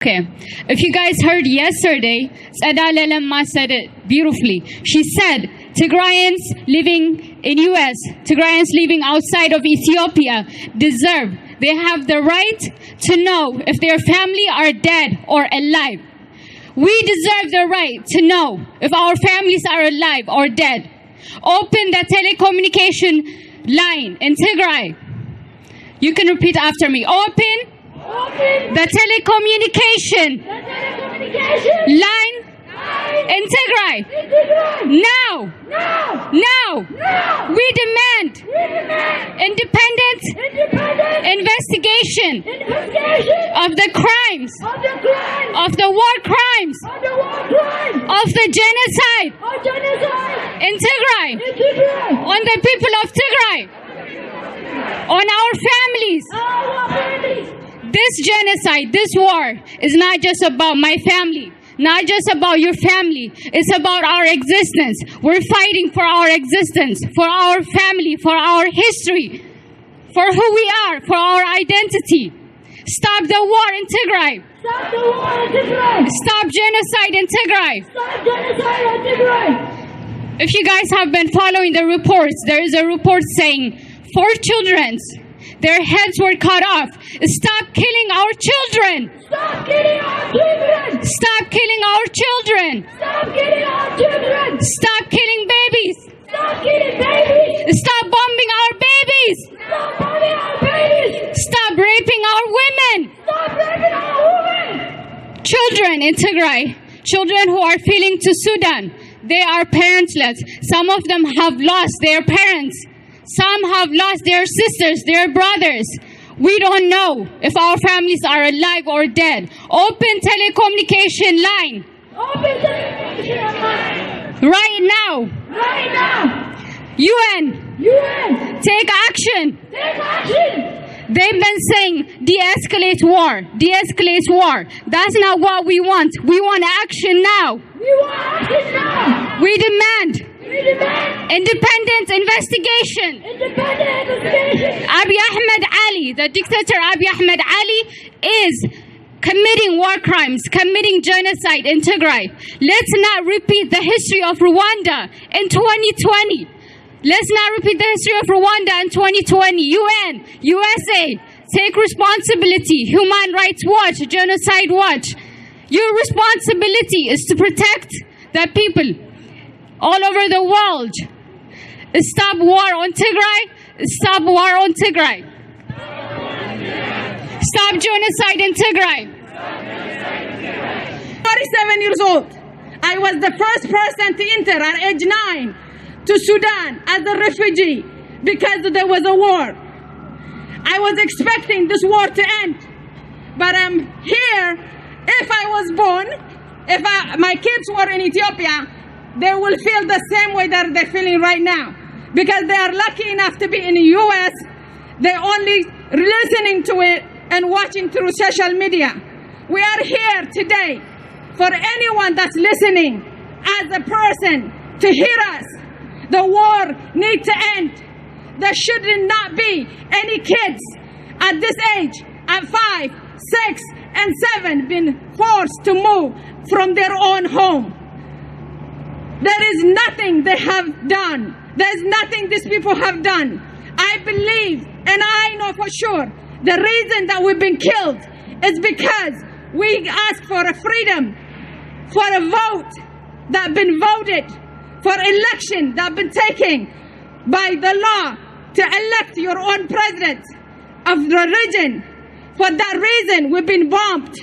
Okay, if you guys heard yesterday, Sadala Lemma said it beautifully. She said, Tigrayans living in US, Tigrayans living outside of Ethiopia deserve, they have the right to know if their family are dead or alive. We deserve the right to know if our families are alive or dead. Open the telecommunication line in Tigray. You can repeat after me. Open the telecommunication line in Tigray. Now. We demand independent investigation of the crimes, of the war crimes, of the genocide in Tigray, on the people of Tigray, on our families. This genocide, this war is not just about my family, not just about your family. It's about our existence. We're fighting for our existence, for our family, for our history, for who we are, for our identity. Stop the war in Tigray. Stop the war in Tigray. Stop genocide in Tigray. Stop genocide in Tigray. If you guys have been following the reports, there is a report saying 4 children, their heads were cut off. Stop killing our children. Stop killing our children. Stop killing our children. Stop killing our children. Stop killing babies. Stop killing babies. Stop bombing our babies. Stop bombing our babies. Stop raping our women. Stop raping our women. Children in Tigray, children who are fleeing to Sudan, they are parentless. Some of them have lost their parents. Some have lost their sisters, their brothers. We don't know if our families are alive or dead. Open telecommunication line. Open telecommunication line. Right now. Right now. UN. UN. Take action. Take action. They've been saying de-escalate war. De-escalate war. That's not what we want. We want action now. We want action now. We demand independent investigation. Independent investigation. Abiy Ahmed Ali, the dictator Abiy Ahmed Ali, is committing war crimes, committing genocide in Tigray. Let's not repeat the history of Rwanda in 2020. Let's not repeat the history of Rwanda in 2020. UN, USA, take responsibility. Human Rights Watch, Genocide Watch. Your responsibility is to protect the people all over the world. Stop war on Tigray. Stop war on Tigray. Stop genocide in Tigray. 47 years old. I was the first person to enter at age 9 to Sudan as a refugee because there was a war. I was expecting this war to end, but I'm here. If I was born, if my kids were in Ethiopia, they will feel the same way that they're feeling right now, because they are lucky enough to be in the US. They're only listening to it and watching through social media. We are here today for anyone that's listening as a person to hear us. The war needs to end. There should not be any kids at this age, at 5, 6, and 7, being forced to move from their own home. There is nothing they have done. There is nothing these people have done. I believe, and I know for sure, the reason that we've been killed is because we asked for a freedom, for a vote that been voted, for election that been taken by the law to elect your own president of the region. For that reason, we've been bombed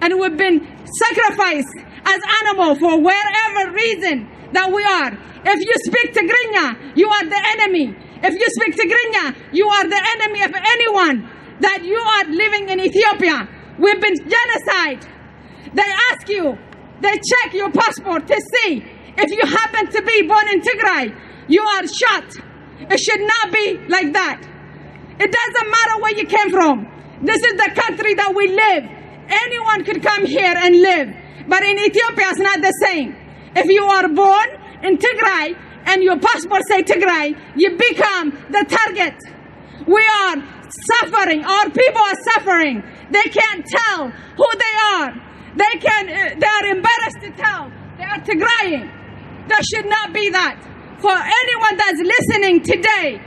and we've been sacrificed as animals for wherever reason that we are. If you speak Tigrinya, you are the enemy. If you speak Tigrinya, you are the enemy of anyone that you are living in Ethiopia. We've been genocide. They ask you, they check your passport to see If you happen to be born in Tigray, you are shot. It should not be like that. It doesn't matter where you came from. This is the country that we live. Anyone could come here and live. But in Ethiopia, it's not the same. If you are born in Tigray and your passport say Tigray, you become the target. We are suffering. Our people are suffering. They can't tell who they are. They are embarrassed to tell. They are Tigrayan. That should not be that. For anyone that's listening today,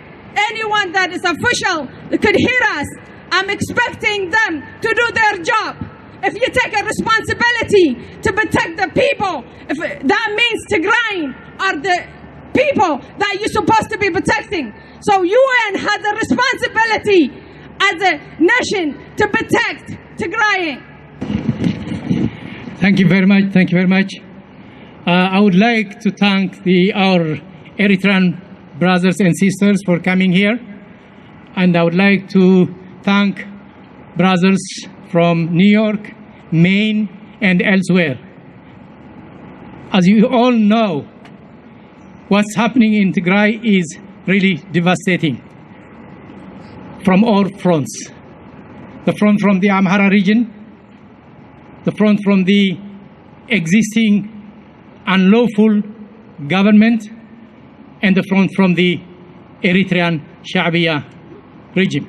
anyone that is official that could hear us, I'm expecting them to do their job. If you take a responsibility to protect the people, if that means Tigrayan are the people that you're supposed to be protecting. So UN has a responsibility as a nation to protect Tigrayan. Thank you very much. Thank you very much. I would like to thank our Eritrean brothers and sisters for coming here. And I would like to thank brothers from New York, Maine, and elsewhere. As you all know, what's happening in Tigray is really devastating from all fronts. The front from the Amhara region, the front from the existing unlawful government, and the front from the Eritrean Sha'biya regime.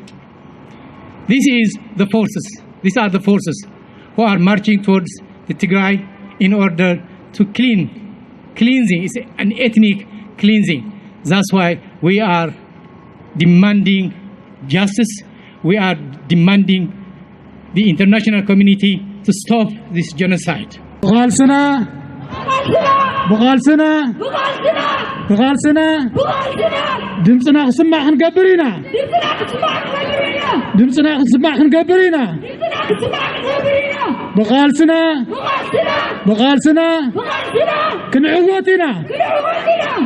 These are the forces who are marching towards the Tigray in order to cleansing. It's an ethnic cleansing. That's why we are demanding justice. We are demanding the international community to stop this genocide. بغالسنا دمسنا خسمع خنقبرينا دمسنا خسمع خنقبرينا بغالسنا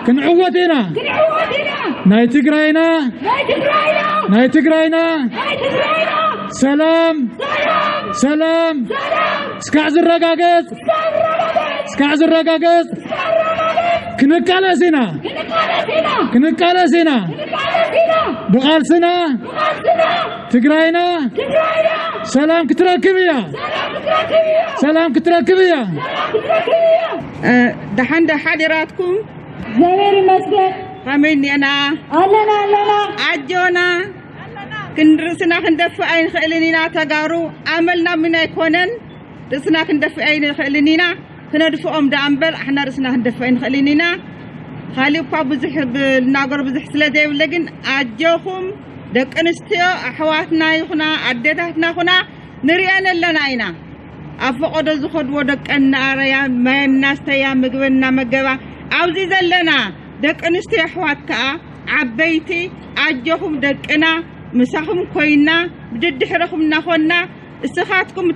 كنعوتنا ناي تقراينا سلام سكعز الرقاقات كنكالسنا بغالسنا تقراينا سلام كتراكبية دحين حضراتكم زمير المسجد فمني أنا عجونا كنرسنا كندفع أين خلينا تجارو عملنا من يكونن رسنا كندفع أين خلينا كندفعهم دامبل إحنا رسنا كندفع أين خلينا خالي قاب زحب الناقر بزح سلادة ولكن عجوهم دك أنستيو أحواتنا يخنا عدتنا يخنا نريان لنا عينا أفقد الزخد ودك أن أريا ما الناس تيا مجبنا مجبا عاوزي لنا دك أنستيو أحواتك عبيتي عجوهم دك أنا مساهم كوينا بجد حركم ناخونا استخاتكم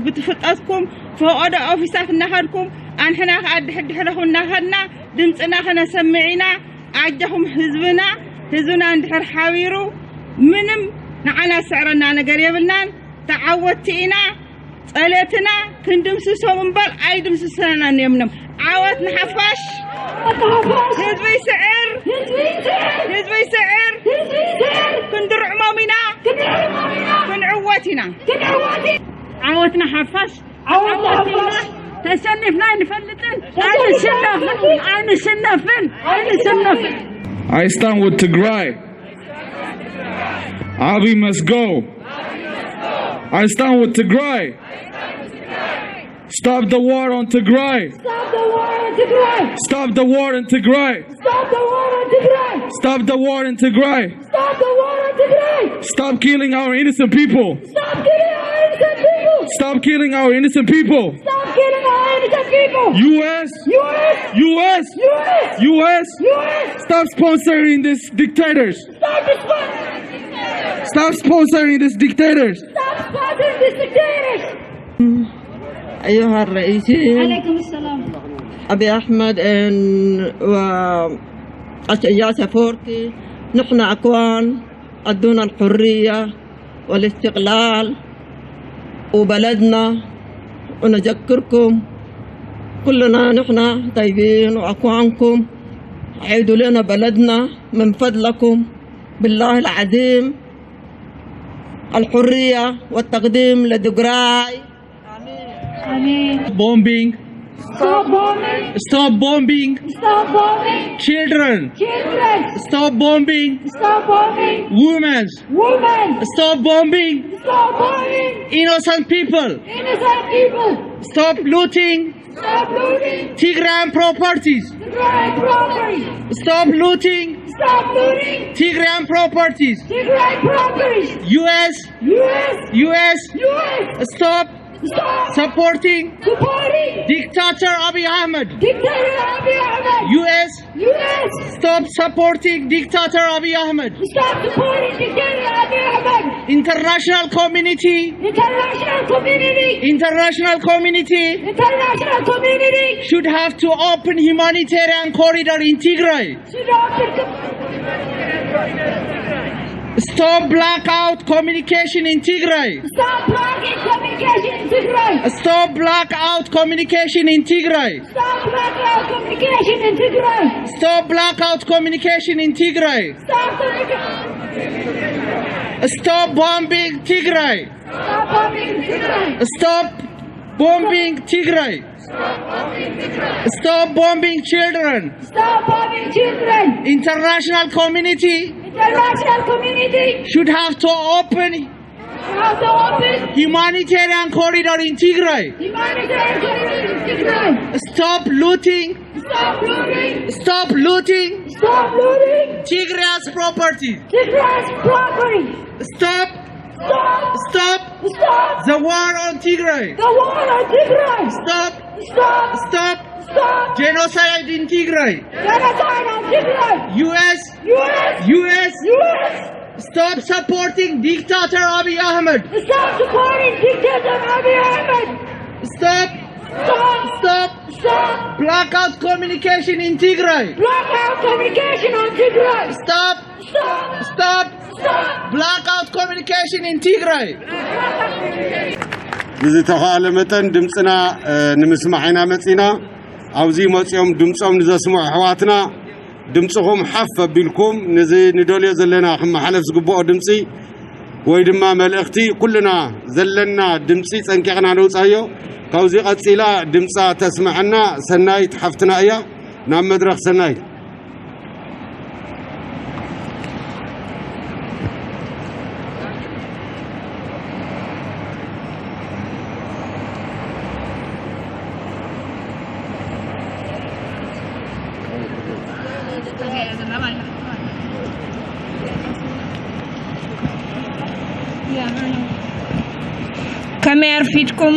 بتفلتاتكم فوقد أوفيسات نهاركم أن حنا قد حركم نهارنا دمتنا خنا سمعينا عجهم حزبنا اندحر حاويرو منم نعنا سعرنا نقريبنا تعودتينا صلاتنا كندم سسوم بل عيدم سسنا نيمنم عاوتنا حفاش حزبي سعر كندرع مامنا كنعواتنا عاوتنا حفاش تسنفنا نفلتن عين الشنفن I stand with Tigray. Abiy must go. I stand with Tigray. Stop the war on Tigray. Stop the war in Tigray. Stop the war in Tigray. Stop killing our innocent people. Stop killing our innocent people. US. Stop sponsoring these dictators. Stop sponsoring these dictators. أيها الرئيسين عليكم السلام أبي أحمد وأشياء سفورتي نحن أكوان أدونا الحرية والاستقلال وبلدنا ونذكركم كلنا نحن طيبين وأكوانكم عيدوا لنا بلدنا من فضلكم بالله العظيم الحرية والتقديم لتجراي. آمين. Bombing. Stop bombing. Stop bombing. Stop bombing. Children. Children. Stop bombing. Stop bombing. Women. Women. Stop bombing. Stop bombing. Innocent people. Innocent people. Stop looting. Stop looting. Tigrayan properties. Tigray property. Stop looting. Stop looting. Tigrayan properties. Tigray properties. US. US. Stop Stop supporting supporting Dictator Abiy Ahmed. Dictator of Abiy Ahmed. US. Stop supporting Dictator Abiy Ahmed. Stop supporting Dictator of Abiy Ahmed. International community. International community. International community International community. should have to open humanitarian corridor in Tigray. Should open Stop blackout communication in Tigray. Stop blocking communication in Tigray. Stop blackout communication in Tigray. Stop blackout communication in Tigray. Stop blackout communication in Tigray. Stop Stop bombing Tigray. Stop bombing Tigray. Stop bombing Tigray. Stop bombing children. Stop bombing children. International community International community should have to open has to open humanitarian corridor in Tigray. humanitarian corridor in Tigray. Stop looting. Stop looting. Stop looting Stop looting Tigray's property. Tigray's property. Stop Stop the war on Tigray. the war on Tigray. Stop Stop genocide in Tigray. genocide on Tigray. US. US. Stop supporting Dictator Abiy Ahmed. Stop supporting Dictator of Abiy Ahmed. Stop Stop blackout communication in Tigray. blackout communication on Tigray. Stop blackout communication in Tigray. إذا تخيل متن دمسنا نمسمعنا متنا عاوزين مصيوم دمسهم نزسمع حواتنا دمسهم حفة بالكم نزي ندولي زلنا خم حلف زقبوا دمسي ويدما ملأختي كلنا زلنا دمسي سنكعنا نوصايو كوزي قتيلا دمسا تسمعنا سنايت حفتنا ايا نام مدرخ سنايت كما يرفيدكم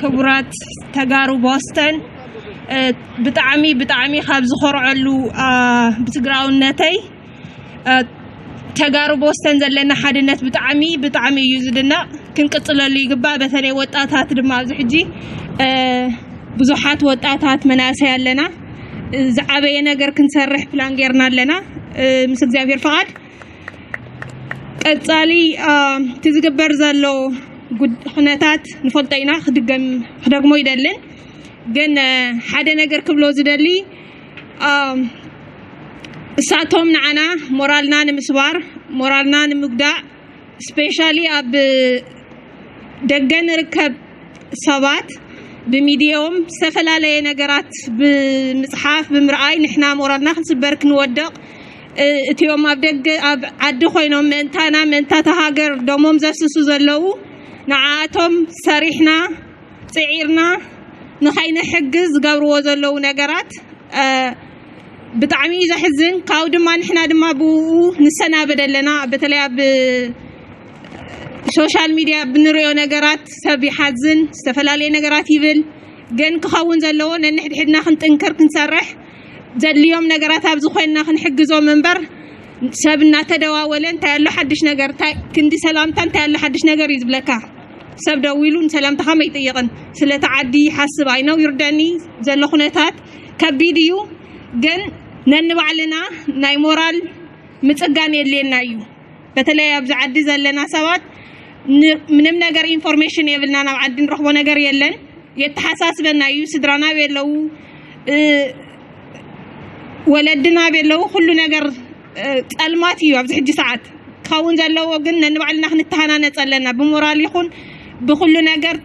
كبرات تجارو بوستن بتعمي خاب زخرعلو بتقراو النتي تجارو بوستن زلنا حدنت بتعمي يزدنا كنقتل اللي يقبا بثلي وطاتات دما زحجي بزحات وطاتات مناسه يالنا زعبه ነገር كنسرح بلان غيرنا لنا مس እግዚአብሔር فقاد ቀጻሊ ትዝግበር ዘሎ ሁነታት ንፈልጠይና ክደግሞ ይደልን ግን ሓደ ነገር ክብሎ ዝደሊ እሳቶም ንዓና ሞራልና ንምስባር ሞራልና ንምጉዳእ ስፔሻሊ ኣብ ደገን ርከብ ሰባት بميديوم سفلالي ነገራት بمصحف بمرآي نحنا ሞራልና ክንስበር ክንወደቕ እቲዮም ኣብ ደገ ኣብ ዓዲ ኮይኖም ምእንታ ተሃገር ደሞም ዘፍስሱ ዘለው ንዓቶም ሰሪሕና ጽዒርና ንኸይነ ሕግዝ ገብርዎ ዘለው ነገራት ብጣዕሚ ዘሕዝን ካው ድማ ንሕና ድማ ብኡ ንሰናበደለና በተለይ ኣብ ሶሻል ሚዲያ ብንሪኦ ነገራት ሰብ ይሓዝን ዝተፈላለዩ ነገራት ይብል ግን ክኸውን ዘለዎ ነንሕድሕድና ክንጥንከር ክንሰርሕ ዘልዮም ነገራት ኣብ ዝኾይና ክንሕግዞም መንበር ሰብና ተደዋወለ እንታይ ያለ ሓድሽ ነገር ክንዲ ሰላምታ እንታይ ያለ ሓድሽ ነገር ይዝብለካ ሰብ ደዊሉን ሰላምታ ከመይ ይጠይቅን ስለተዓዲ ሓስብ አይነው ይርዳኒ ዘሎ ኩነታት ከቢድ እዩ ግን ነንባዕልና ናይ ሞራል ምጽጋን የለና እዩ በተለይ ኣብ ዝዓዲ ዘለና ሰባት ምንም ነገር ኢንፎርሜሽን የብልና ናብ ዓዲ ንረኽቦ ነገር የለን يتحساسبنا يو سدرانا بيلو ولدنا بيلو كل نجر المات يو أبز حج ساعات خاون زلوا وقلنا نبعلنا خنتهانا نتسألنا بمورال يكون بكل نجر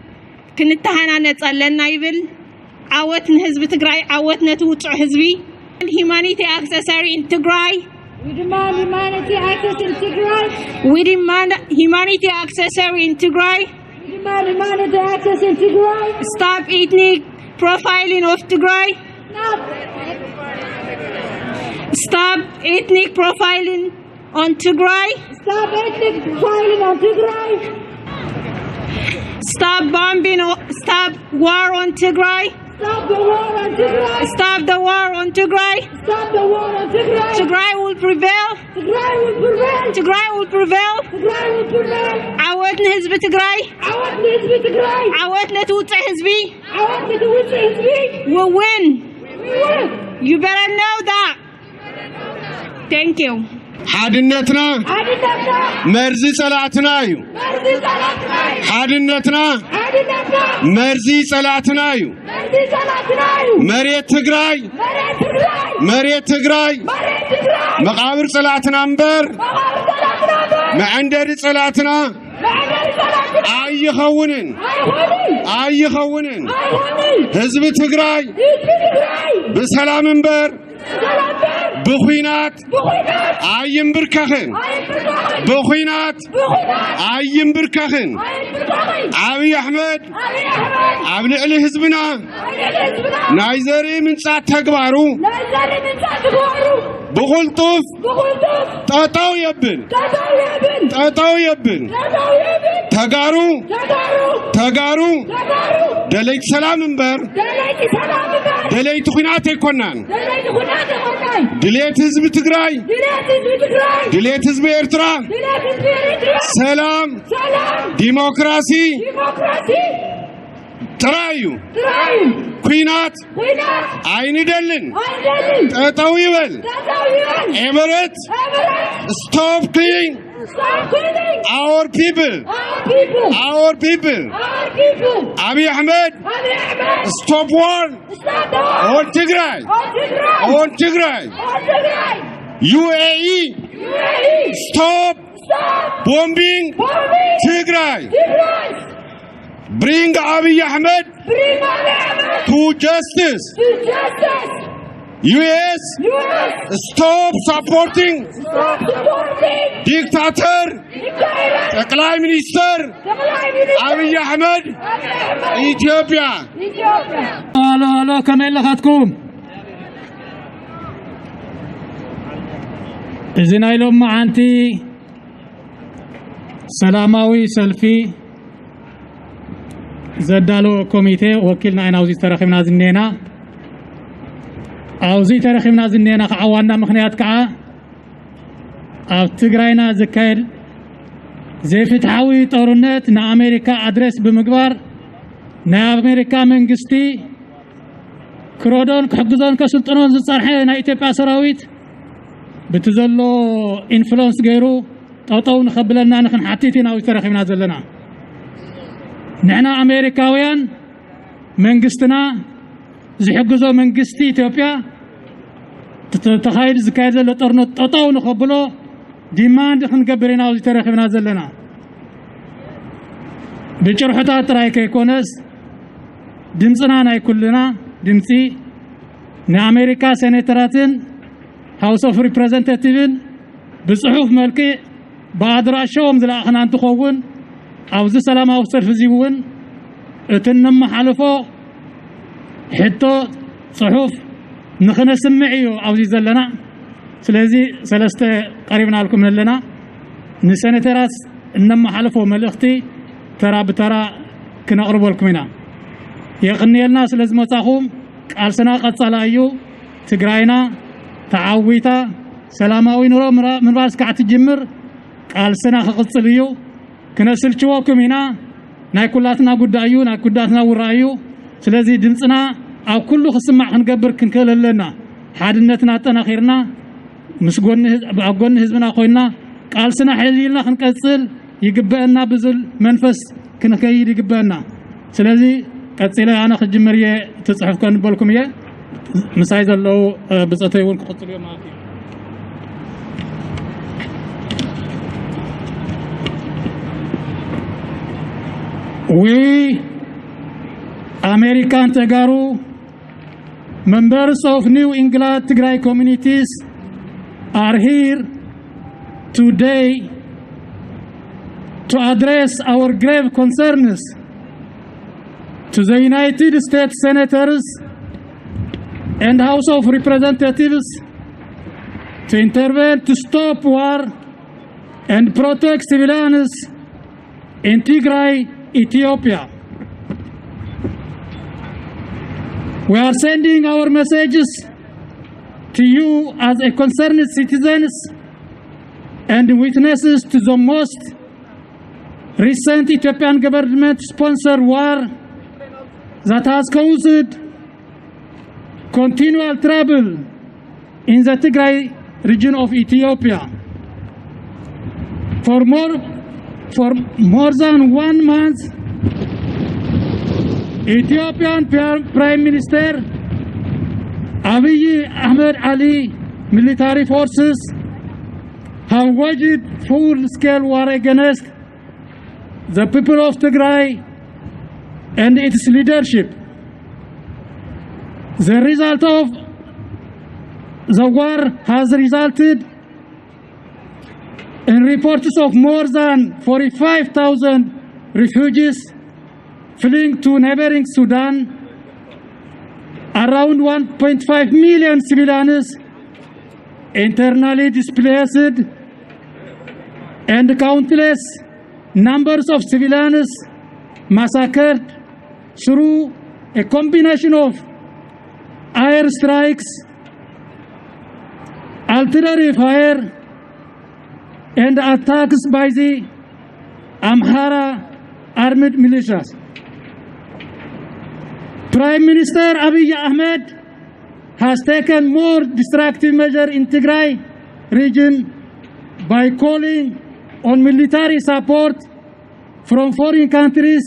كنتهانا نتسألنا يبل عوتنا حزب تجراي عوتنا توتع حزبي humanity accessory in Tigray. We demand humanity access in Tigray. We demand humanity accessory in Tigray. We demand humanity access in Tigray. Stop ethnic profiling of Tigray. Stop ethnic profiling on Tigray. Stop ethnic profiling on Tigray. Stop bombing. Stop war on Tigray. Stop the war on Tigray. Stop the war on Tigray. Stop the war on Tigray. Tigray will prevail. Tigray will prevail. Tigray will prevail. Tigray will prevail. عودنا حزب تجراي. عودنا حزب تجراي. عودنا توسع حزبي. عودنا توسع حزبي. We'll win. We win. You better know that. Thank you. حادنتنا مرزي صلاتنا يو حادنتنا مرزي صلاتنا يو مريت تجراي مريت تجراي مقابر صلاتنا امبر ما عندي صلاتنا اي خونن اي خونن حزب تجراي بسلام امبر بخوينات ايم بركخن بخوينات ايم بركخن ابي احمد ابن علي حزبنا نايزري من صات تغبارو بخلطف تاتاو يبن تغارو دليت سلام منبر دليت خوينات يكونان دليت حزب تجراي دليت حزب إرترا سلام ديمقراطي ترايو كوينات عين دلن تطويبل إمارات stop killing our people Abiy Ahmed stop war on Tigray UAE stop bombing Tigray bring Abiy Ahmed to justice US stop supporting dictator Tigrayans Minister Abiy Ahmed Ethiopia لا كمل لغتكم إذن أيلوم معنتي سلاماوي سلفي زدالو كوميتي وكلنا أنا وزي ترخمنا زنينا أوزي ترخمنا زنينا عوانا مخنيات كعا أو تجراينا زكايل زي فتحوي طورنت نا أمريكا أدرس بمقبار نا أمريكا منقستي كرودون كحقزون كسلطنون زصارحي نا إثيوبيا سراويت بتزلو إنفلونس غيرو طوطو نخبلنا نخن حتيتنا ويترخمنا زلنا نحنا أمريكاويان منقستنا زحقزو منقستي إثيوبيا تخيل زكايل زلو طرنو طوطو نخبلو ديمان دخن قبرنا ويترخمنا زلنا بجرحتات رايك يكونس دمصنا ناي كلنا دمصي نا أمريكا سيناتراتن هاوس اوف ريبريزنتاتيفن بصحف ملكي بادراشوم زلاخنا انتخون اوز سلام او صرف زيون اتنم حلفو حتى صحف نخنا سمعيو اوزي زلنا سلازي سلسته قريبنا لكم لنا نسنتراس انما حلفو ملختي ترى بترى كنقرب لكم هنا يغني الناس لازم تصاخوم قال سنا قصلايو تجراينا تعويتا سلاماوي نورو من باس كعت تجمر قال سنا خقصليو كنسل چوكم هنا ناي كلاتنا غدايو ناي كداتنا ورايو سلازي دمصنا او كله خصمع خنقبر كنكللنا حادنتنا تناخيرنا مسغون باغون حزبنا خوينا قال سنا حليلنا خنقصل يغبئنا بزل منفس كنكيد يغبئنا سلازي ቀጽለ ኣነ ክጅምር እየ ትጽሕፍ ከንበልኩም እየ ምሳይ ዘለው ብፀተይ እውን ክቕፅሉ እዮም ማለት እዩ We, American Tegaru, members of New England Tigray communities, are here today to address our grave concerns to the United States Senators and House of Representatives to intervene to stop war and protect civilians in Tigray, Ethiopia. We are sending our messages to you as a concerned citizens and witnesses to the most recent Ethiopian government-sponsored war that has caused continual trouble in the Tigray region of Ethiopia. For more than 1 month, Ethiopian Prime Minister Abiy Ahmed military forces have waged full-scale war against the people of Tigray and its leadership. The result of the war has resulted in reports of more than 45,000 refugees fleeing to neighboring Sudan, around 1.5 million civilians internally displaced, and countless numbers of civilians massacred through a combination of air strikes, artillery fire, and attacks by the Amhara armed militias. Prime Minister Abiy Ahmed has taken more destructive measures in Tigray region by calling on military support from foreign countries,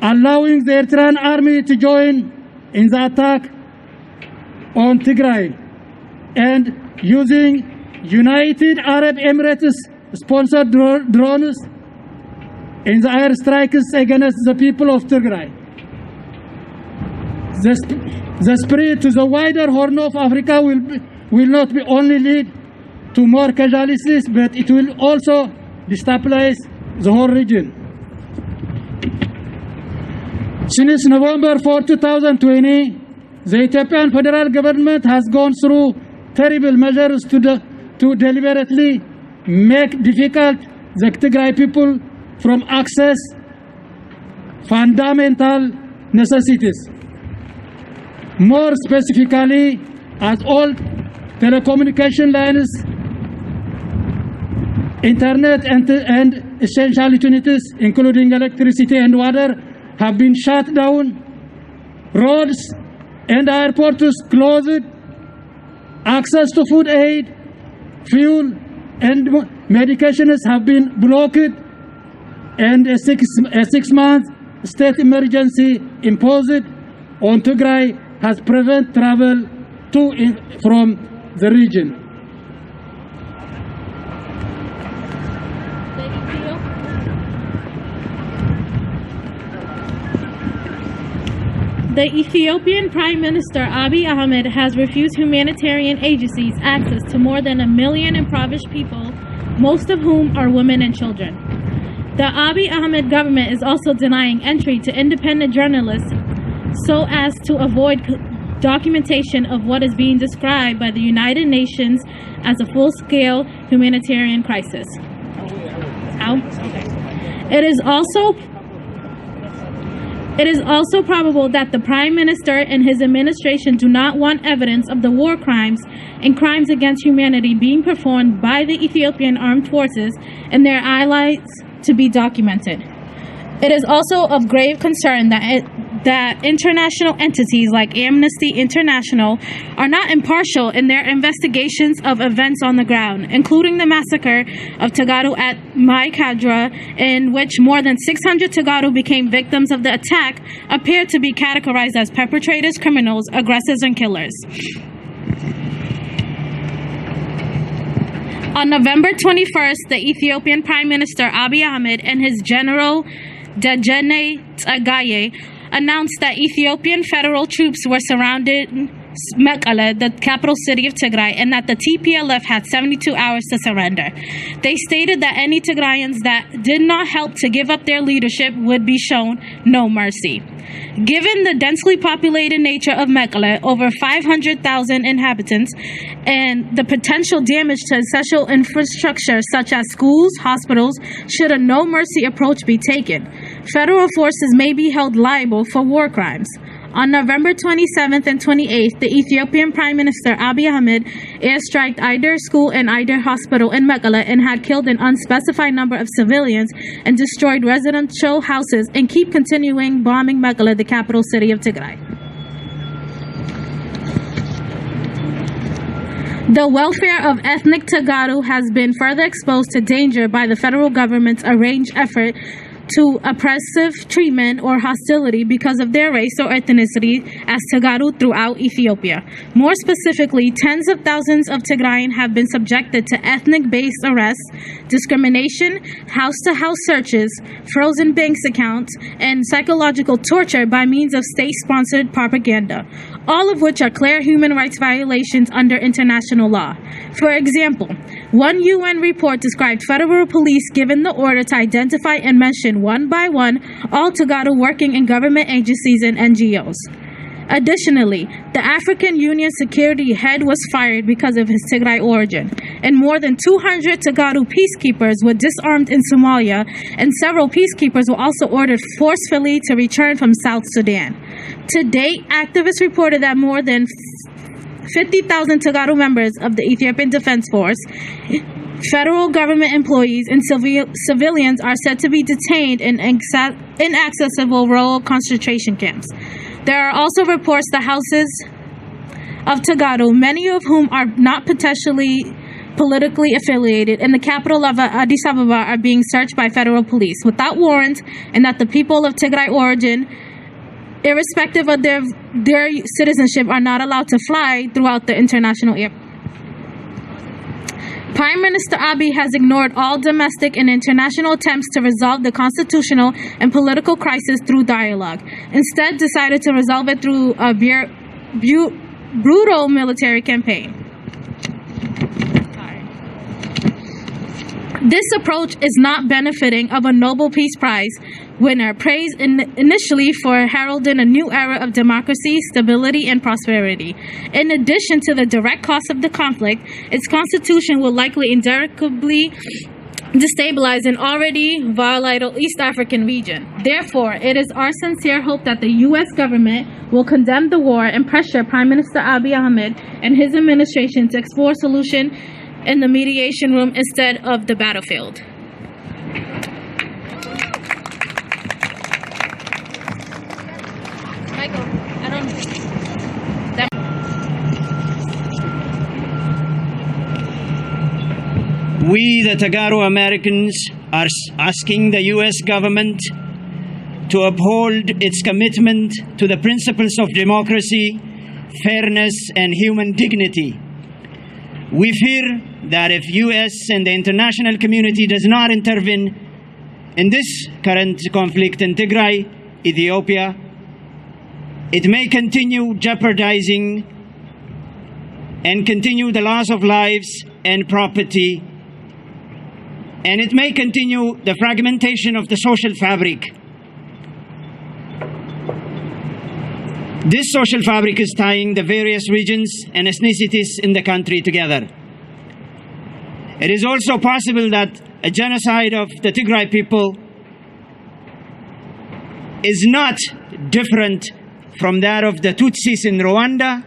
allowing the Eritrean army to join in the attack on Tigray, and using United Arab Emirates sponsored drones in the air strikes against the people of Tigray. The spread to the wider Horn of Africa will not be only lead to more casualties, but it will also destabilize the whole region. Since November 4, 2020, the Ethiopian federal government has gone through terrible measures to deliberately make difficult the Tigray people from access fundamental necessities. More specifically, as all telecommunication lines, internet and essential utilities, including electricity and water, have been shut down, roads and airports closed, access to food aid, fuel and medications have been blocked, and a 6-month state emergency imposed on Tigray has prevented travel to from the region. The Ethiopian Prime Minister Abiy Ahmed has refused humanitarian agencies access to more than 1 million impoverished people, most of whom are women and children. The Abiy Ahmed government is also denying entry to independent journalists so as to avoid documentation of what is being described by the United Nations as a full-scale humanitarian crisis. It is also probable that the Prime Minister and his administration do not want evidence of the war crimes and crimes against humanity being performed by the Ethiopian armed forces and their allies to be documented. It is also of grave concern that international entities like Amnesty International are not impartial in their investigations of events on the ground, including the massacre of Tagaru at Mai Kadra, in which more than 600 Tagaru became victims of the attack, appear to be categorized as perpetrators, criminals, aggressors, and killers. On November 21st, the Ethiopian Prime Minister Abiy Ahmed and his General Dejene Tsagaye announced that Ethiopian federal troops were surrounding Mekelle, the capital city of Tigray, and that the TPLF had 72 hours to surrender. They stated that any Tigrayans that did not help to give up their leadership would be shown no mercy. Given the densely populated nature of Mekelle, over 500,000 inhabitants, and the potential damage to essential infrastructure such as schools, hospitals, should a no-mercy approach be taken, federal forces may be held liable for war crimes. On November 27th and 28th, the Ethiopian Prime Minister Abiy Ahmed airstriked Aider School and Aider Hospital in Mekelle and had killed an unspecified number of civilians and destroyed residential houses, and keep continuing bombing Mekelle, the capital city of Tigray. The welfare of ethnic Tagaru has been further exposed to danger by the federal government's arranged effort to oppressive treatment or hostility because of their race or ethnicity as Tagaru throughout Ethiopia. More specifically, tens of thousands of Tigrayans have been subjected to ethnic-based arrests, discrimination, house-to-house searches, frozen bank accounts, and psychological torture by means of state-sponsored propaganda, all of which are clear human rights violations under international law. For example, one UN report described federal police given the order to identify and mention one by one all Tagaru working in government agencies and NGOs. Additionally, the African Union security head was fired because of his Tigray origin, and more than 200 Tagaru peacekeepers were disarmed in Somalia, and several peacekeepers were also ordered forcefully to return from South Sudan. To date, activists reported that more than 50,000 Tagaru members of the Ethiopian Defense Force, federal government employees, and civilians are said to be detained in inaccessible rural concentration camps. There are also reports that houses of Tagaru, many of whom are not potentially politically affiliated, in the capital of Addis Ababa are being searched by federal police without warrant, and that the people of Tigray origin, irrespective of their citizenship, are not allowed to fly throughout the international airport. Prime Minister Abiy has ignored all domestic and international attempts to resolve the constitutional and political crisis through dialogue. Instead, decided to resolve it through a brutal military campaign. This approach is not benefiting of a Nobel Peace Prize winner, praised initially for heralding a new era of democracy, stability, and prosperity. In addition to the direct cost of the conflict, its constitution will likely indirectly destabilize an already volatile East African region. Therefore, it is our sincere hope that the U.S. government will condemn the war and pressure Prime Minister Abiy Ahmed and his administration to explore solution in the mediation room instead of the battlefield. Michael, I don't... We, the Tagaru Americans, are asking the U.S. government to uphold its commitment to the principles of democracy, fairness, and human dignity. We fear that if U.S. and the international community does not intervene in this current conflict in Tigray, Ethiopia, it may continue jeopardizing and continue the loss of lives and property, and it may continue the fragmentation of the social fabric. This social fabric is tying the various regions and ethnicities in the country together. It is also possible that a genocide of the Tigray people is not different from that of the Tutsis in Rwanda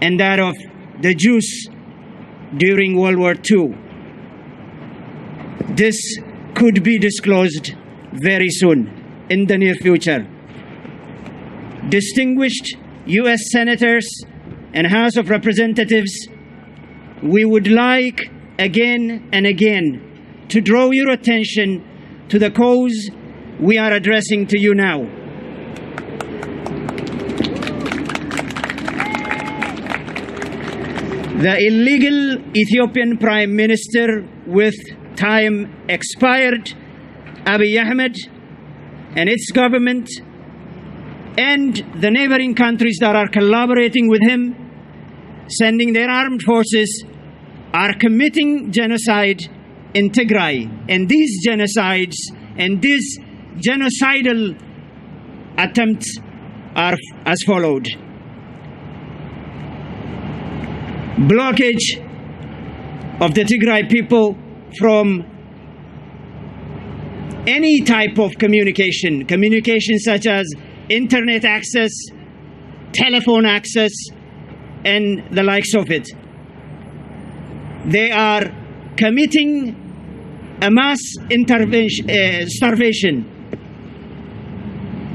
and that of the Jews during World War II. This could be disclosed very soon, in the near future. distinguished U.S. senators and House of Representatives, we would like again and again to draw your attention to the cause we are addressing to you now. The illegal Ethiopian Prime Minister with time expired, Abiy Ahmed, and its government, and the neighboring countries that are collaborating with him, sending their armed forces, are committing genocide in Tigray. And these genocides and these genocidal attempts are as followed. Blockage of the Tigray people from any type of communication such as internet access, telephone access, and the likes of it. They are committing a mass starvation.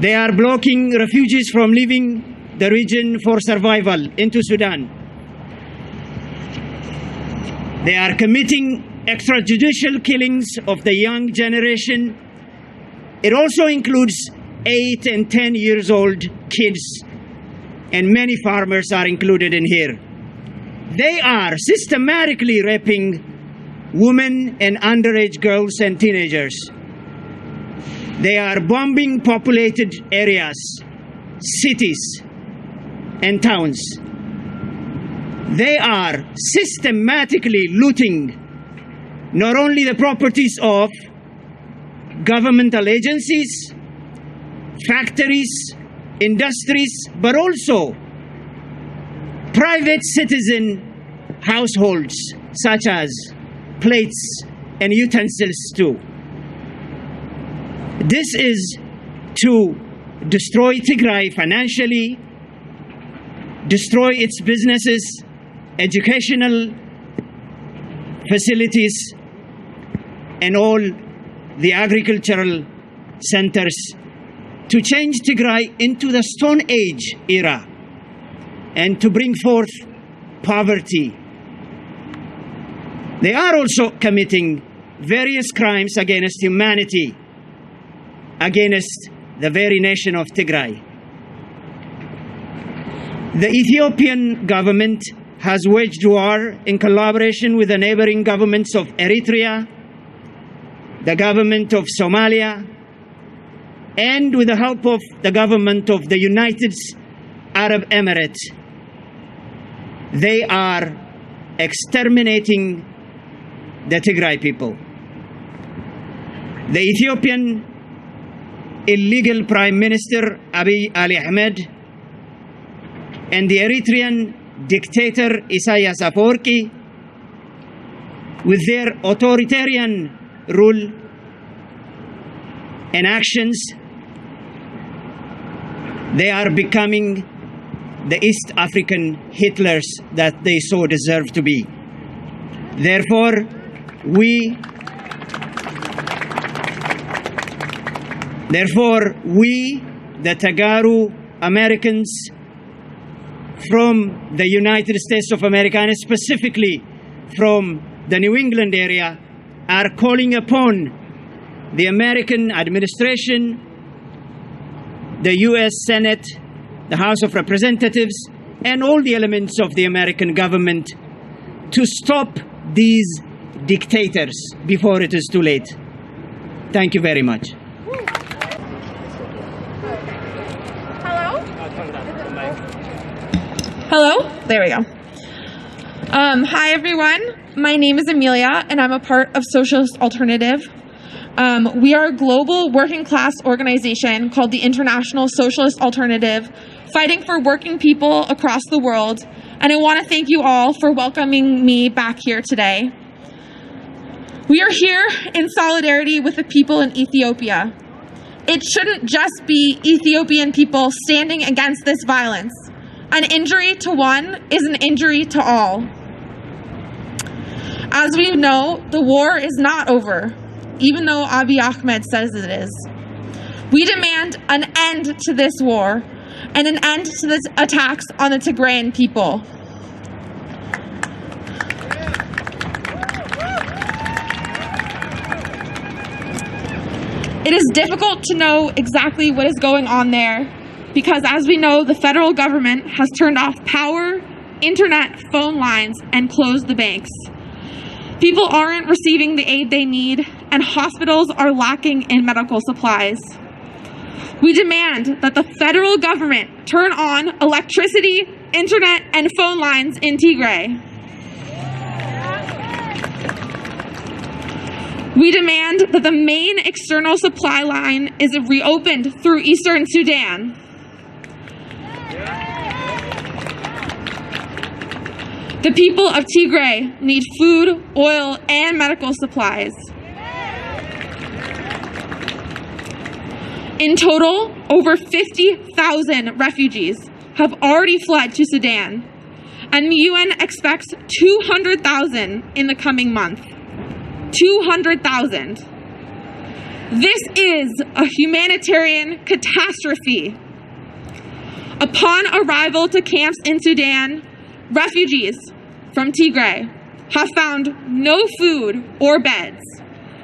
They are blocking refugees from leaving the region for survival into Sudan. They are committing extrajudicial killings of the young generation. It also includes 8 and 10 years old kids, and many farmers are included in here. They are systematically raping women and underage girls and teenagers. They are bombing populated areas, cities, and towns. They are systematically looting not only the properties of governmental agencies, factories, industries, but also private citizen households, such as plates and utensils too. This is to destroy Tigray financially, destroy its businesses, educational facilities, and all the agricultural centers, to change Tigray into the Stone Age era and to bring forth poverty. They are also committing various crimes against humanity, against the very nation of Tigray. The Ethiopian government has waged war in collaboration with the neighboring governments of Eritrea, the government of Somalia, and with the help of the government of the United Arab Emirates. They are exterminating the Tigray people. The Ethiopian illegal Prime Minister Abiy Ahmed and the Eritrean dictator Isaias Afwerki, with their authoritarian rule and actions, they are becoming the East African Hitlers that they so deserve to be. Therefore, we, the Tagaru Americans from the United States of America, and specifically from the New England area, are calling upon the American administration, the U.S. Senate, the House of Representatives, and all the elements of the American government to stop these dictators before it is too late. Thank you very much. Hello? There we go. Hi, everyone. My name is Amelia, and I'm a part of Socialist Alternative. We are a global working class organization called the International Socialist Alternative, fighting for working people across the world. And I want to thank you all for welcoming me back here today. We are here in solidarity with the people in Ethiopia. It shouldn't just be Ethiopian people standing against this violence. An injury to one is an injury to all. As we know, the war is not over, even though Abiy Ahmed says it is. We demand an end to this war, and an end to the attacks on the Tigrayan people. It is difficult to know exactly what is going on there because, as we know, the federal government has turned off power, internet, phone lines, and closed the banks. People aren't receiving the aid they need, and hospitals are lacking in medical supplies. We demand that the federal government turn on electricity, internet, and phone lines in Tigray. We demand that the main external supply line is reopened through eastern Sudan. The people of Tigray need food, oil, and medical supplies. In total, over 50,000 refugees have already fled to Sudan, and the UN expects 200,000 in the coming month. 200,000. This is a humanitarian catastrophe. Upon arrival to camps in Sudan, refugees from Tigray have found no food or beds.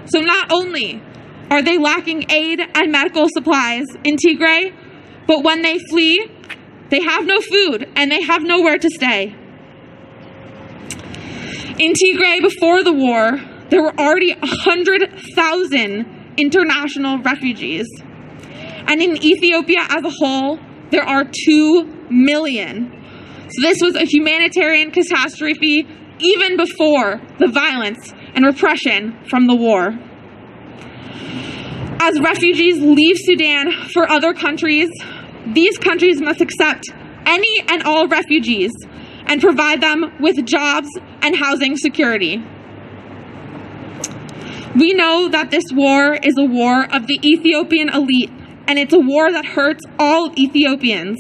So not only are they lacking aid and medical supplies in Tigray, but when they flee, they have no food and they have nowhere to stay. In Tigray before the war, there were already 100,000 international refugees. And in Ethiopia as a whole, there are 2 million. So this was a humanitarian catastrophe even before the violence and repression from the war. As refugees leave Sudan for other countries, these countries must accept any and all refugees and provide them with jobs and housing security. We know that this war is a war of the Ethiopian elite, and it's a war that hurts all Ethiopians.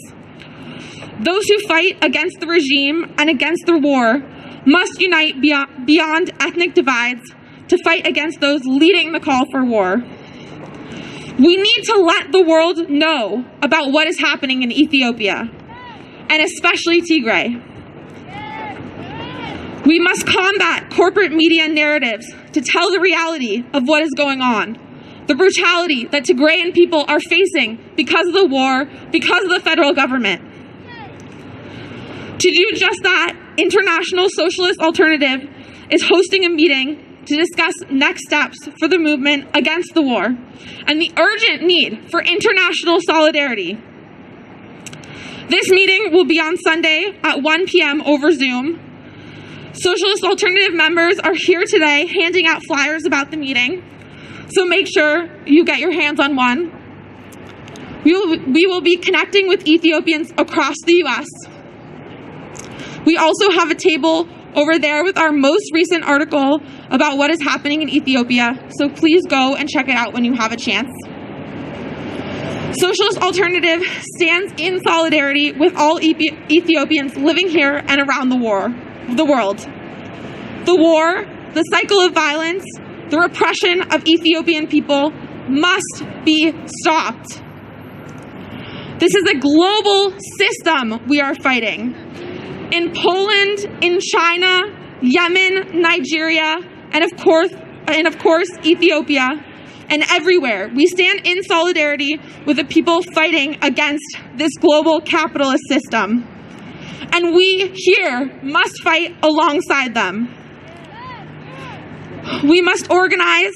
Those who fight against the regime and against the war must unite beyond ethnic divides to fight against those leading the call for war. We need to let the world know about what is happening in Ethiopia, and especially Tigray. We must combat corporate media narratives to tell the reality of what is going on, the brutality that Tigrayan people are facing because of the war, because of the federal government. To do just that, International Socialist Alternative is hosting a meeting to discuss next steps for the movement against the war and the urgent need for international solidarity. This meeting will be on Sunday at 1 p.m. over Zoom. Socialist Alternative members are here today handing out flyers about the meeting, so make sure you get your hands on one. We will be connecting with Ethiopians across the U.S. We also have a table over there with our most recent article about what is happening in Ethiopia, so please go and check it out when you have a chance. Socialist Alternative stands in solidarity with all Ethiopians living here and around the world. The war, the cycle of violence, the repression of Ethiopian people must be stopped. This is a global system we are fighting. In Poland, in China, Yemen, Nigeria, and of course, Ethiopia, and everywhere, we stand in solidarity with the people fighting against this global capitalist system. And we here must fight alongside them. We must organize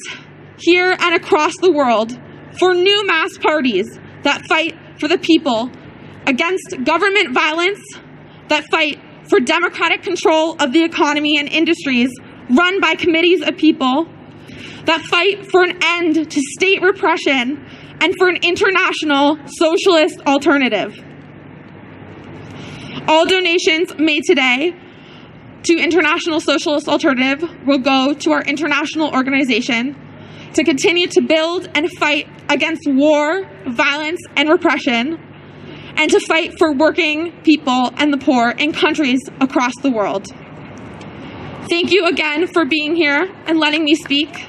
here and across the world for new mass parties that fight for the people, against government violence, that fight for democratic control of the economy and industries run by committees of people, that fight for an end to state repression and for an international socialist alternative. All donations made today to International Socialist Alternative will go to our international organization to continue to build and fight against war, violence, and repression, and to fight for working people and the poor in countries across the world. Thank you again for being here and letting me speak.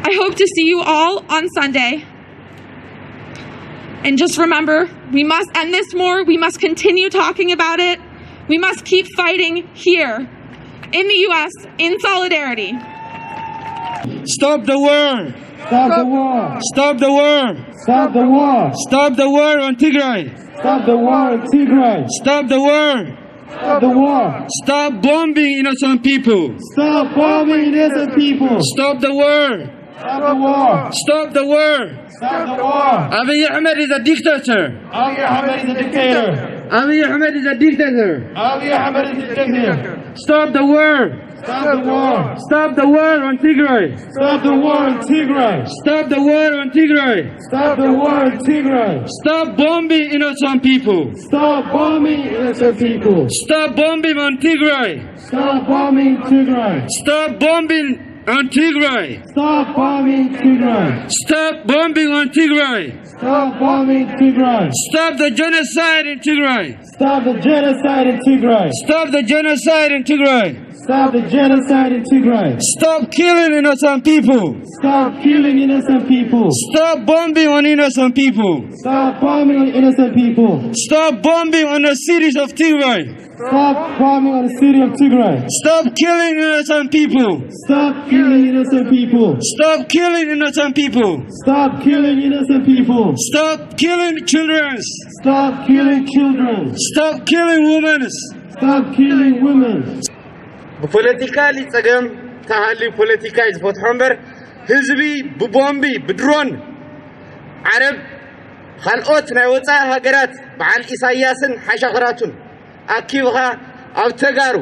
I hope to see you all on Sunday. And just remember, we must end this war. We must continue talking about it. We must keep fighting here in the U.S. in solidarity. Stop the war! Stop the war! Stop the war! Stop the war! Stop the war on Tigray! Stop the war in Tigray! Stop the war! Stop the war! Stop bombing innocent people! Stop bombing innocent people! Stop the war! Stop the war! Stop the war! Stop the war! Abiy Ahmed is a dictator! Abiy Ahmed is a dictator! Abiy Ahmed is a dictator! Abiy Ahmed is a dictator! Stop the war! Stop the war! Stop the war on Tigray! Stop the war in Tigray! Stop the war on Tigray! Stop the war in Tigray! Stop bombing innocent people! Stop bombing innocent people! Stop bombing on Tigray! Stop bombing Tigray! Stop bombing on Tigray! Stop bombing Tigray! Stop bombing on Tigray! Stop bombing Tigray! Stop the genocide in Tigray! Stop the genocide in Tigray! Stop the genocide in Tigray! Stop the genocide in Tigray! Stop killing innocent people! Stop killing innocent people! Stop bombing on innocent people! Stop bombing innocent people! Stop bombing on the cities of Tigray! Stop bombing on the city of Tigray! Stop killing innocent people! Stop killing innocent people! Stop killing innocent people! Stop killing innocent people! Stop killing children! Stop killing children! Stop killing women! Stop killing women! بpolitically ጸገም ታሃሊ ፖለቲካ ይዝፈትሖ እምበር ህዝቢ ብቦምቢ ብድሮን ዓረብ ካልኦት ናይ ወፃኢ ሃገራት በዓል ኢሳያስን ሓሻኽራቱን ኣኪብኻ ኣብ ተጋሩ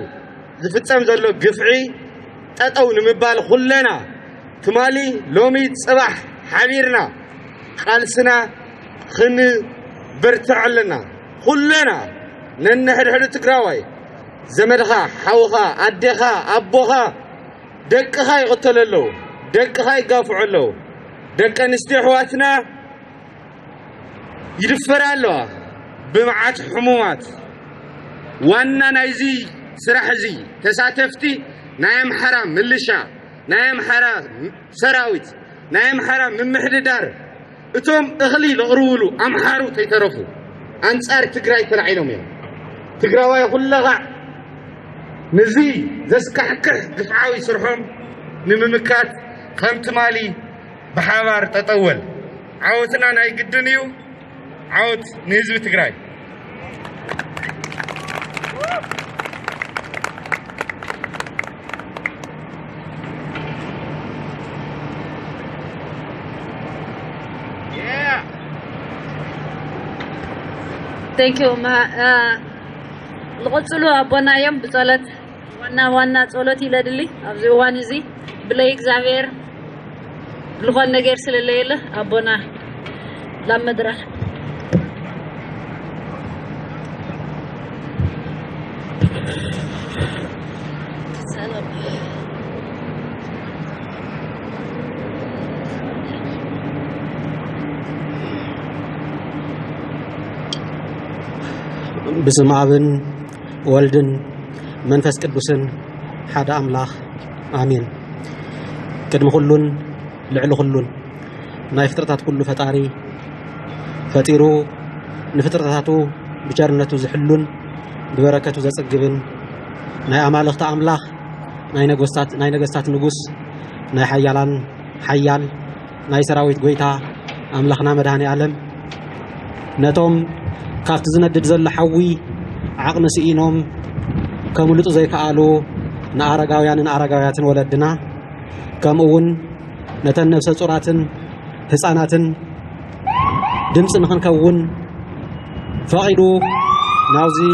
ዝፍጸም ዘሎ ግፍዒ ጠጠው ንምባል ኩለና ትማሊ ሎሚ ጽባሕ ሓቢርና ቃልስና ክንብርትዕ ኣለና ኩለና ነንሕድሕዱ ትግራዋይ ዘመድኻ ሓውኻ ኣዴኻ ኣቦኻ ደቅኻ ይቕተሉ ኣለዉ ደቅኻ ይጋፍዑ ኣለዉ ደቂ ኣንስትዮ ኣሕዋትና ይድፈራ ኣለዋ ብመዓት ሕሙማት ዋና ናይዚ ስራሕ እዚ ተሳተፍቲ ናይ ኣምሓራ ምልሻ ናይ ኣምሓራ ሰራዊት ናይ ኣምሓራ ምምሕድዳር እቶም እኽሊ ዝቕርብሉ ኣምሓሩ ተይተረፉ ኣንጻር ትግራይ ተላዒሎም እዮም ትግራዋይ ኩለኻ ነዚ ዘስካሕክሕ ግፍዓዊ ስርሖም ንምምካት ከም ትማሊ ብሓባር ጠጠወል ዓወትና ናይ ግድን እዩ ዓወት ንህዝቢ ትግራይ Thank you. لقصلو أبونا يوم بصلت وانا صلتي لدلي أبزي وانزي بلاي إكزافير لغون نجير سلاليلة أبونا لما درا سلام بسم أبن والدن منفس قدوسن حدا أملاخ آمين كدم خلون لعل خلون ناي فترتات كل فتاري فتيرو نفترتاتو بجارنتو زحلون ببركتو زصقبن ناي أمالخت أملاخ ناي نغستات نغوس ناي حيالان حيال ناي سراويت غويتا أملاخنا مدهاني عالم نتوم كافت زندد زل حوي عقم سئينهم كمولط زي كالو نعرقاوياتن ولدنا كمون نتن نفس صوراتن حصاناتن دمص نخنكون فاقدو ناوزي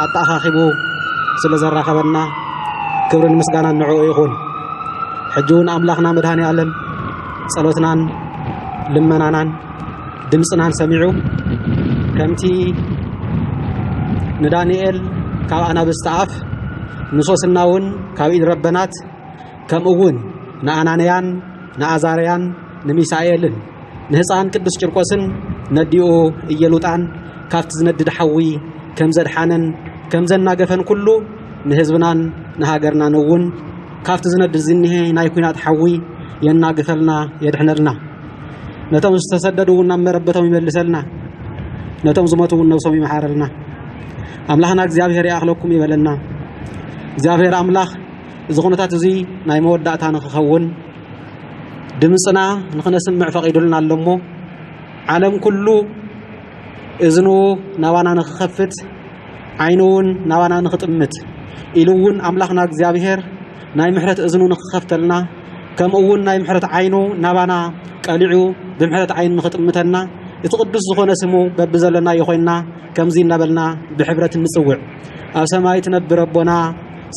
اتاخاخبو سلازراخبنا كبرن مسغانا نعو يكون حجون املاخنا مدهاني عالم صلوتنان لمنانان دمصنان سميعو كمتي ندانيال كاو انا بستعف نصوصناون كاو إد ربنات كمون نانانيان نازاريان نميسائيلن نهصان قدس جرقوسن نديو يلوطان كافت زندد حوي كم زدحانن كم زناغفن كله نهزبنان نهاجرنا نون كافت زندد زنيه ناي كوينات حوي يناقثلنا يدحنلنا نتم استسددوا ونمربتهم يملسلنا نتم زمتوا ونوصوا يمحارلنا أملاخنا እግዚአብሔር ያخلكم ይበለና እግዚአብሔር አምላኽ ዝኹነታት እዚ ናይ መወዳእታ ንኽኸውን ድምፅና ንኽነስምዕ ፈቂዱልና ኣለሞ ዓለም ኩሉ እዝኑ ናባና ንኽኸፍት ዓይኑውን ናባና ንኽጥምት ኢሉውን ኣምላኽና እግዚአብሔር ናይ ምሕረት እዝኑ ንኽኸፍተልና ከምኡውን ናይ ምሕረት ዓይኑ ናባና ቀሊዑ ብምሕረት ዓይኑ ንኽጥምተና እቲ ቅዱስ ዝኾነ ስሙ በብዘለና ይኾይና ከምዚ እናበልና ብሕብረት ንጽውዕ ኣብ ሰማይ ትነብር ኣቦና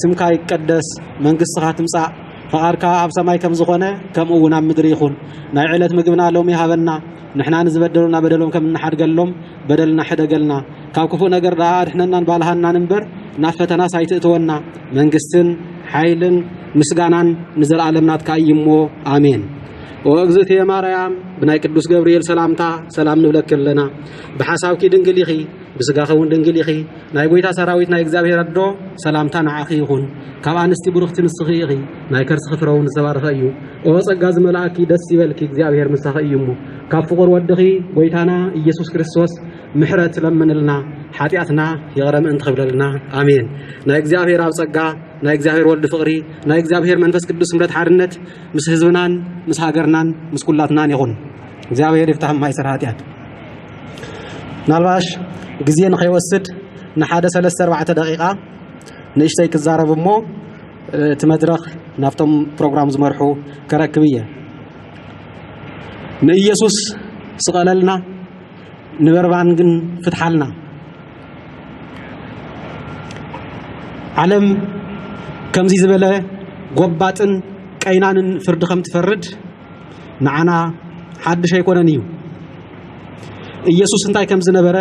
ስምካ ይቀደስ መንግስትኻ ትምጻእ ፈቃድካ ኣብ ሰማይ ከም ዝኾነ ከምኡውን ኣብ ምድሪ ይኹን ናይ ዕለት ምግብና ሎሚ ሃበና ንሕና ንዝበደሉና በደሎም ከም እንሓድገሎም በደልና ሕደገልና ካብ ክፉእ ነገር ዳኣ ድሕነናን ባልሃናን እምበር ናብ ፈተና ሳይትእትወና መንግስትን ሓይልን ምስጋናን ንዘለኣለም ናትካ እይሞ ኣሜን ወእግዝእትየ ማርያም ብናይ ቅዱስ ገብርኤል ሰላምታ ሰላም ንብለክ ኣለና ብሓሳብኪ ድንግል ኢኺ ብስጋኺ እውን ድንግል ኢኺ ናይ ጎይታ ሰራዊት ናይ እግዚአብሔር ኣዶ ሰላምታ ንዓኺ ይኹን ካብ ኣንስቲ ብሩኽቲ ንስኺ ኢኺ ናይ ከርስኺ ፍረ እውን ዝተባረኸ እዩ ኦ ጸጋ ዝመልአኪ ደስ ይበልኪ እግዚአብሔር ምሳኺ እዩ እሞ ካብ ፍቁር ወድኺ ጎይታና ኢየሱስ ክርስቶስ ምሕረት ለምንልና ሓጢአትና ይቕረ ምእንቲ ክብለልና ኣሜን ናይ እግዚአብሔር ኣብ ጸጋ ናይ እግዚአብሔር ወልድ ፍቅሪ ናይ እግዚአብሔር መንፈስ ቅዱስ ምሕረት ሓድነት ምስ ህዝብናን ምስ ሃገርናን ምስ ኩላትናን ይኹን እግዚአብሔር ይፍታሕ ማይሰር ኃጢአት ናልባሽ ጊዜ ንኸይወስድ ንሓደ 3-4 ደቂቃ ንእሽተይ ክዛረብ እሞ እቲ መድረኽ ናፍቶም ፕሮግራም ዝመርሑ ከረክብ እየ ንኢየሱስ ስቐለልና ንበርባን ግን ፍትሓልና ዓለም ከምዚ ዝበለ ጎባጥን ቀይናንን ፍርዲ ከም ትፈርድ ንዓና ሓድሽ ኣይኮነን እዩ ኢየሱስ እንታይ ከም ዝነበረ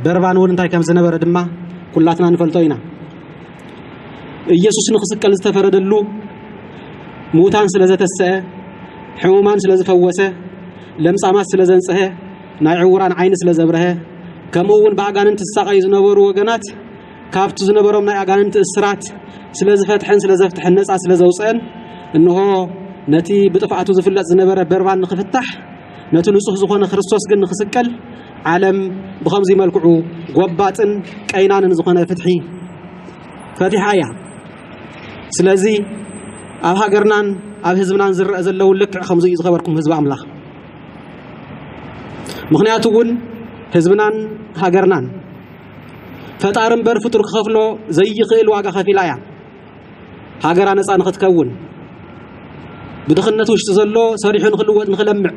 በርባን እውን እንታይ ከም ዝነበረ ድማ ኩላትና ንፈልጦ ኢና ኢየሱስ ንኽስቀል ዝተፈረደሉ ሙታን ስለ ዘተስአ ሕሙማን ስለ ዝፈወሰ ለምጻማት ስለ ዘንጽሐ ናይ ዕውራን ዓይኒ ስለ ዘብረኸ ከምኡውን ብኣጋንንት ዝሳቀዩ ዝነበሩ ወገናት ካብቲ ዝነበሮም ናይ ኣጋንንት እስራት ስለ ዝፈትሕን ስለ ዘፍትሕን ነፃ ስለ ዘውፅአን እንሆ ነቲ ብጥፍኣቱ ዝፍለጥ ዝነበረ በርባን ንኽፍታሕ ነቲ ንጹህ ዝኾነ ክርስቶስ ግን ንኽስቀል ዓለም ብኸምዚ መልክዑ ጎባጥን ቀይናንን ዝኾነ ፍትሒ ፈቲሓ እያ ስለዚ ኣብ ሃገርናን ኣብ ህዝብናን ዝረአ ዘለው ልክዕ ከምዚ እዩ ዝኸበርኩም ህዝቢ ኣምላኽ ምክንያቱ እውን ህዝብናን ሃገርናን ፈጣሪ እምበር ፍጡር ክኸፍሎ ዘይኽእል ዋጋ ከፊላ እያ ሃገራ ነፃ ንኽትከውን ብድኽነት ውሽጢ ዘሎ ሰሪሑ ንኽልወጥ ንኽለምዕ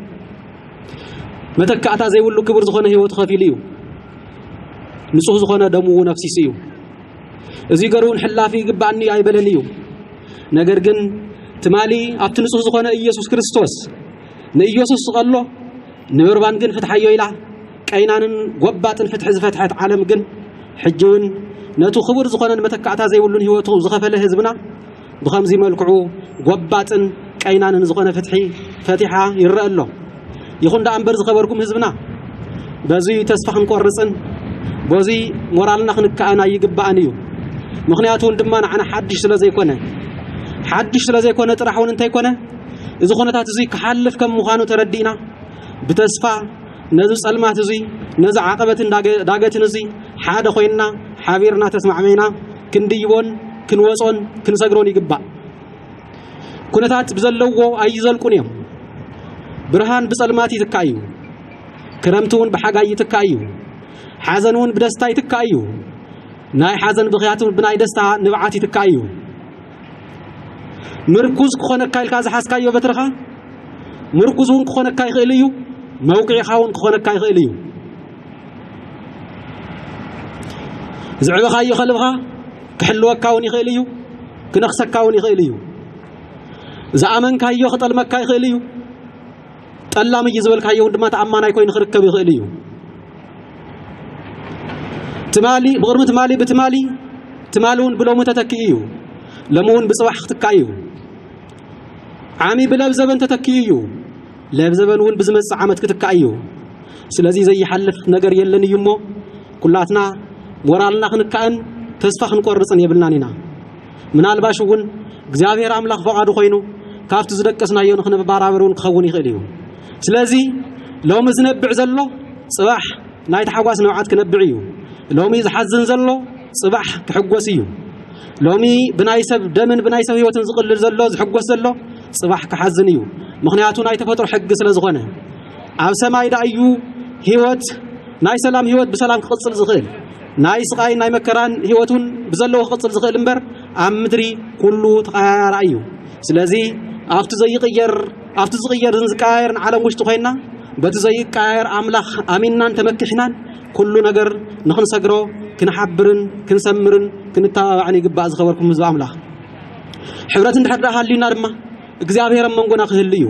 መተካእታ ዘይብሉ ክብር ዝኾነ ህይወት ከፊሉ እዩ ንጹህ ዝኾነ ደሙ እውን ኣፍሲሱ እዩ እዚ ገሩን ሕላፊ ይግባእኒ ኣይበለን እዩ ነገር ግን ትማሊ ኣብቲ ንጹህ ዝኾነ ኢየሱስ ክርስቶስ ንኢየሱስ ስቐሎ ንበርባን ግን ፍትሓዮ ኢላ ቀይናንን ጎባጥን ፍትሒ ዝፈትሐት ዓለም ግን ሕጂ እውን ነቱ ክቡር ዝኾነን መተካእታ ዘይብሉን ህይወቱ ዝኸፈለ ህዝብና ብኸምዚ መልክዑ ጎባጥን ቀይናንን ዝኾነ ፍትሒ ፈቲሓ ይረአ ኣሎ ይኹን ዳ እምበር ዝኸበርኩም ህዝብና በዚ ተስፋ ክንቆርፅን በዚ ሞራልና ክንከኣና ይግባእን እዩ ምክንያቱ ድማ ንዓና ሓድሽ ስለ ዘይኮነ ጥራሕ እውን እንታይ ኮነ እዚ ኩነታት እዚ ክሓልፍ ከም ምዃኑ ተረዲእና ብተስፋ ነዚ ጸልማት እዚ ነዚ ዓቐበትን ዳገትን እዚ ሓደ ኮይንና ሓቢርና ተስማዕሜና ክንድይቦን ክንወጾን ክንሰግሮን ይግባእ ኩነታት ብዘለዎ ኣይዘልቁን እዮም ብርሃን ብጸልማት ይትካእ እዩ ክረምቲ እውን ብሓጋይ ይትካእ እዩ ሓዘን እውን ብደስታ ይትካእ እዩ ናይ ሓዘን ብኽያት ብናይ ደስታ ንብዓት ይትካእ እዩ ምርኩዝ ክኾነካ ኢልካ ዝሓስካዮ በትርኻ ምርኩዝ እውን ክኾነካ ይኽእል እዩ መውቂዕኻ እውን ክኾነካ ይኽእል እዩ ዝዕበኻዮ ኸልብኻ ክሕልወካ እውን ይኽእል እዩ ክነኽሰካ እውን ይኽእል እዩ ዝኣመንካዮ ክጠልመካ ይኽእል እዩ ጠላም እዩ ዝበልካዮ ድማ ተኣማናይ ኮይኑ ክርከብ ይኽእል እዩ ትማሊ ብቅድሚ ትማሊ ብትማሊ ትማሊ እውን ብሎሙ ተተኪኡ እዩ ሎሙ እውን ብፅባሕ ክትካእ እዩ ዓሚ ብለብዘበን ተተኪኡ እዩ ለብዘበን እውን ብዝመፅእ ዓመት ክትካእ እዩ ስለዚ ዘይሓልፍ ነገር የለን እዩ እሞ ኩላትና ሞራልና ክንካእን ተስፋ ክንቆርፅን የብልናን ኢና ምናልባሽ እውን እግዚአብሔር ኣምላኽ ፈቃዱ ኮይኑ كافت زدقسنا يو نخن ببارابرون كخون يخيل يو سلازي لو مزنبع زلو صباح نايت حواس نوعات كنبعيو لو مي زحزن زلو صباح كحقوسيو لو مي بنايسب دمن بنايسب هيوتن زقلل زلو زحقوس زلو صباح كحزنيو مخنياتو ناي تفطر حق سلازغونه عب سماي دايو هيوت ناي سلام هيوت بسلام كقصل زخيل ناي سقاي ناي مكران هيوتون بزلو كقصل زخيل امبر عم مدري كله تقارايو سلازي افت زي غير زقاير عالم وشتو خينا بتزي قاير املاح امينان تمكحنان كل ነገር نخنسغرو كنحبرن كنسمرن كنتابعني غبا زخبركم مزب املاح حبرت اندحر حالينا دما እግዚአብሔር መንጎና ክህልዩ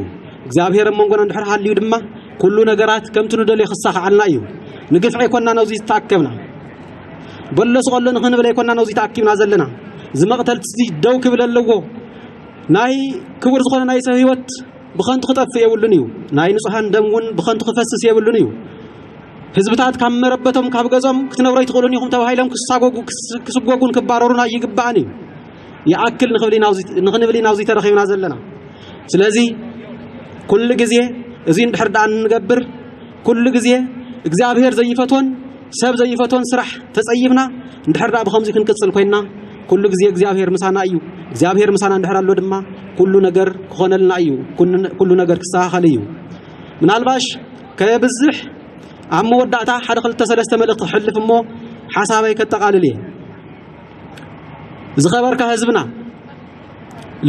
እግዚአብሔር መንጎና እንድሕር ሓልዩ ድማ ኩሉ ነገራት ከምቲ ንደል ይخሳኽ ዓልና እዩ ንግፍዕ ይኮንና ነው እዚ ተአከብና በለስ ቆለን ክንብል ይኮንና ነው እዚ ተአኪብና ዘለና ዝመቅተልቲ ደው ክብል ኣለዎ ናይ ክቡር ዝኾነ ናይ ሰብ ህይወት ብኸንቱ ክጠፍ የብሉን እዩ ናይ ንጹሃን ደምውን ብኸንቱ ክፈስስ የብሉን እዩ ህዝብታት ካብ መረበቶም ካብ ገጾም ክትነብሩ ይትኽእሉን ኢኹም ተባሂሎም ክስጎጉን ክባረሩና ይግባእን እዩ يأكل نخنبلي ناوزي ترخينا زلنا سلازي كل جزية زين بحرد عن نجبر كل جزية እግዚአብሔር ዘይፈቶን ሰብ ዘይፈቶን ስራሕ ተጸይፍና እንድሕር በኸምዚ ክንቅጽል ኮይና ኩሉ ግዜ እግዚአብሔር ምሳና እዩ እግዚአብሔር ምሳና እንድሕር አሎ ድማ ኩሉ ነገር ክኾነልና እዩ ኩሉ ነገር ክሳኻል እዩ ምናልባሽ ከብዝሕ አሞ ወዳታ ሓደ ክልተ ሰለስተ መልእክት ሕልፍ እሞ ሓሳበይ ከተቃልል እየ ዝኸበርካ ህዝብና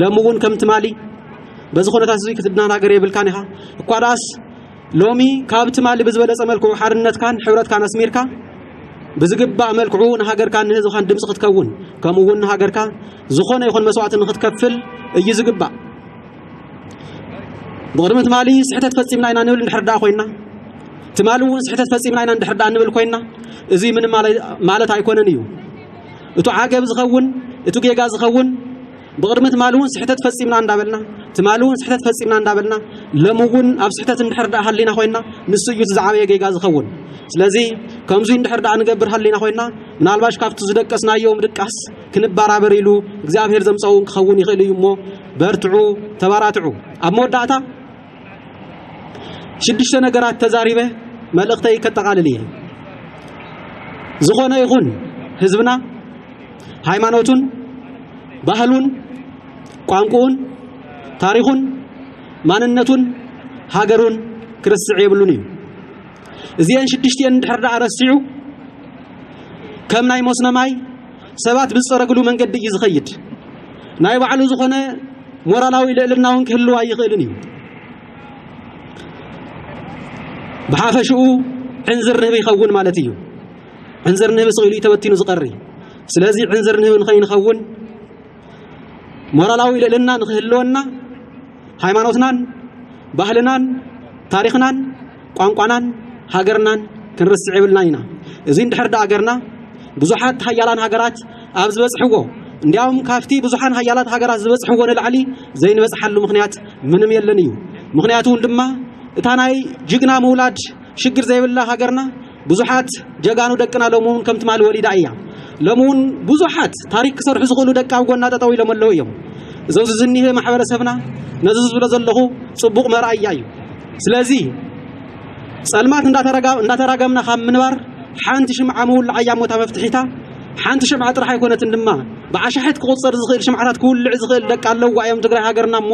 ለሙውን ከም ትማሊ በዚ ኾነታት እዚ ክትናገር የብልካን ኢኻ እኳ ዳስ ሎሚ ካብ ትማሊ ብዝበለጸ መልክዑ ሓርነትካን ሕብረትካን አስሚርካ بزجبا ملكعو نهاجر كان نهزو خان دمس خدكون كمون نهاجر كا زخون يخون مسوعة نخدكفل يزجبا بغرمت مالي سحتت فسيم لنا نقول نحرد أخوينا تمالون سحتت فسيم لنا نحرد نقول كوينا زي من مالت هيكون نيو إتو عاجب زخون إتو جيجا زخون بغرمت مالون سحتت فسيم لنا دابلنا تمالون سحتت فسيم لنا دابلنا لمون أب سحتت نحرد أهلنا أخوينا نسيو زعابي جيجا زخون سلازي كمزي ندحر دعنا نقبر حلينا خوينا من الباش كافت زدقسنا يوم دقاس كنبارابر يلو እግዚአብሔር ዘምጻው ክኸውን ይኽእል እዩ ሞ በርትዑ ተባራትዑ አሞ ዳታ ሽድሽተ ነገራት ተዛሪበ መልእክተይ ከተቃለልየ ዝኾነ ይኹን ህዝብና ሃይማኖቱን ባህሉን ቋንቋውን ታሪኹን ማንነቱን ሀገሩን ክርስዕ ይብሉን እዩ زين شدشتين دحر رسعو كم ناي مسنماي سبات بصرقلو من قد يزخيد ناي بعلو زخونه مورالاوي للناون كهلوا يخيلني بحافشو عنزر نبي يخون مالتيو عنزر نبي صغيري يتبتينو زقري سلازي عنزر نبي نخين نخون مورالاوي للنا نخلونا ሃይማኖትናን ባህልናን ታሪኽናን ቋንቋናን هاجرنان كنرسع بالناينا إذن دحرد هاجرنا بزحات هيالان هاجرات أبز بس حقو اليوم كافتي بزحان هيالات هاجرات بس حقو العلي زين بس حلو مخنيات من ميلنيو مخنياتون لما تاناي جقنا مولاد شجر زي بالله هاجرنا بزحات جقانو دكنا لمون كم تمال وليد أيام لمون بزحات تاريخ كسر حزقولو دكا وقلنا تطوي لمن لو يوم زوز زنيه محبر سفنا نزز بلا زلخو صبوق مرأي أيو سلازي سلمات እንዳተራገምና ካብ ምንባር ሓንቲ ሽምዓ ሙሉ ዓያሞታ መፍትሒታ ሓንቲ ሽምዓ ጥራሕ ይኮነት እንደማ ብዓሻሕት ክቁፅር ዝኽእል ሽምዓታት ኩልዕ ዝኽእል ደቂ ኣለዋ እዮም ትግራይ ሃገርና እሞ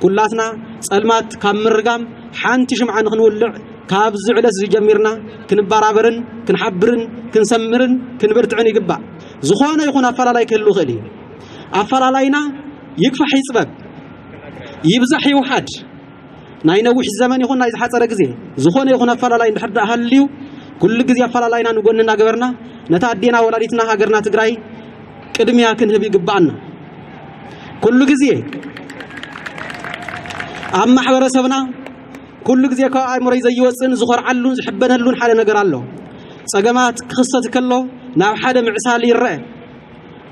ኩላትና ጸልማት ካብ ምርጋም ሓንቲ ሽምዓ ንኽንውልዕ ካብ ዝዕለት ዝጀሚርና ክንባራበርን ክንሓብርን ክንሰምርን ክንብርትዕን ይግባእ ዝኾነ ይኹን ኣፈላላይ ክህሉ ይኽእል እዩ ኣፈላላይና ይግፋሕ ይፅበብ ይብዛሕ ይውሓድ ናይ ነውሕ ዘመን ይኹን ናይ ዝሓፀረ ግዜ ዝኾነ ይኹን ኣፈላላይ እንድሕር ሃልዩ ኩሉ ግዜ ኣፈላላይና ንጎንና ገበርና ነታ ኣዴና ወላዲትና ሃገርና ትግራይ ቅድሚያ ክንህብ ይግባአና ኩሉ ግዜ ኣብ ማሕበረሰብና ኩሉ ግዜ ካብ ኣእምሮይ ዘይወፅን ዝኸርዓሉን ዝሕበነሉን ሓደ ነገር ኣሎ ፀገማት ክኽሰት ከሎ ናብ ሓደ ምዕሳል ይርአ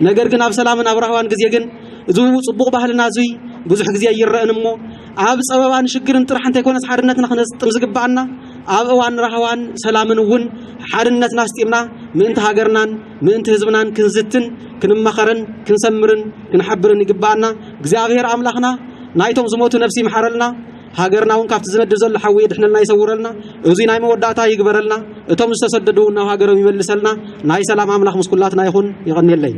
ነገር ግን ኣብ ሰላምን ኣብ ረህዋን ግዜ ግን እዚ ጽቡቕ ባህልና እዙይ ብዙሕ ግዜ ይርአን እሞ ኣብ ፀበባን ሽግርን ጥራሕ እንተይኮነስ ሓድነትና ክነስጥም ዝግባአና ኣብ እዋን ረህዋን ሰላምን እውን ሓድነትና ስጢምና ምእንቲ ሃገርናን ምእንቲ ህዝብናን ክንዝትን ክንመኸርን ክንሰምርን ክንሓብርን ይግባአና እግዚአብሔር ኣምላኽና ናይቶም ዝሞቱ ነፍሲ ይምሓረልና ሃገርና እውን ካብቲ ዝነድብ ዘሎ ሓዊ ድሕነልና ይሰውረልና እዙይ ናይ መወዳእታ ይግበረልና እቶም ዝተሰደዱ ናብ ሃገሮም ይመልሰልና ናይ ሰላም ኣምላኽ ምስ ኩላትና ይኹን ይቐኒየለይ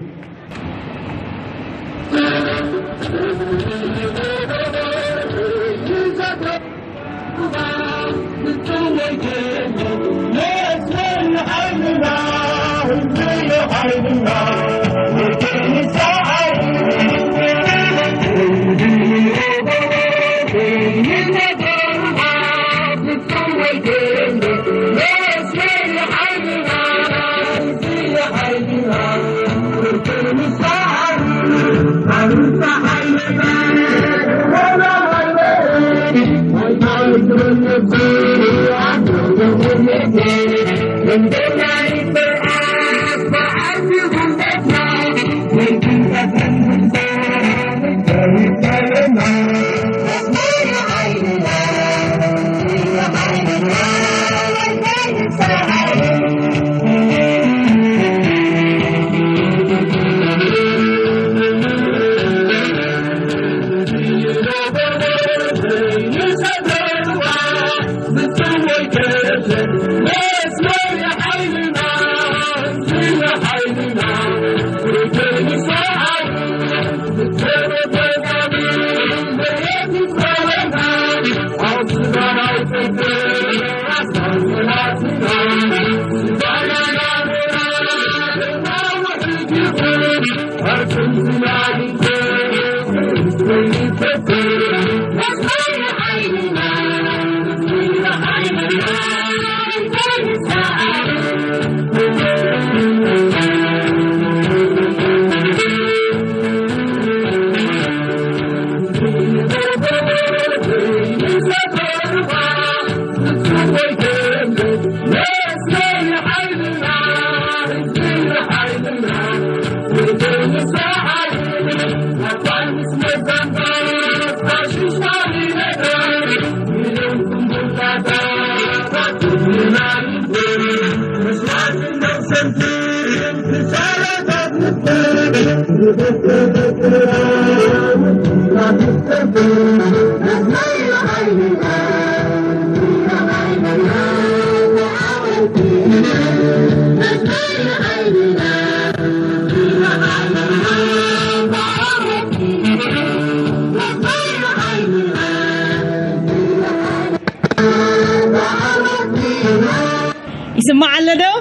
يسمع لدو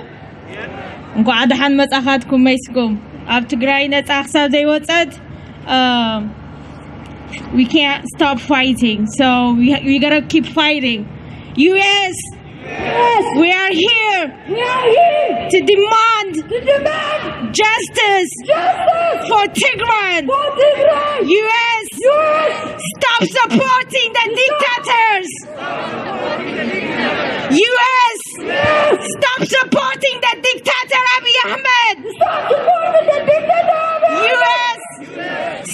እንኳ አድሓን መጻኻትኩም መይስኩም ኣብ ትግራይ ነጻ ክሳብ ዘይወጸት we can't stop fighting so we got to keep fighting US Yes. We are here to demand justice for Tigrayans. US, stop supporting the dictators. US, stop supporting the dictator Abiy Ahmed. US,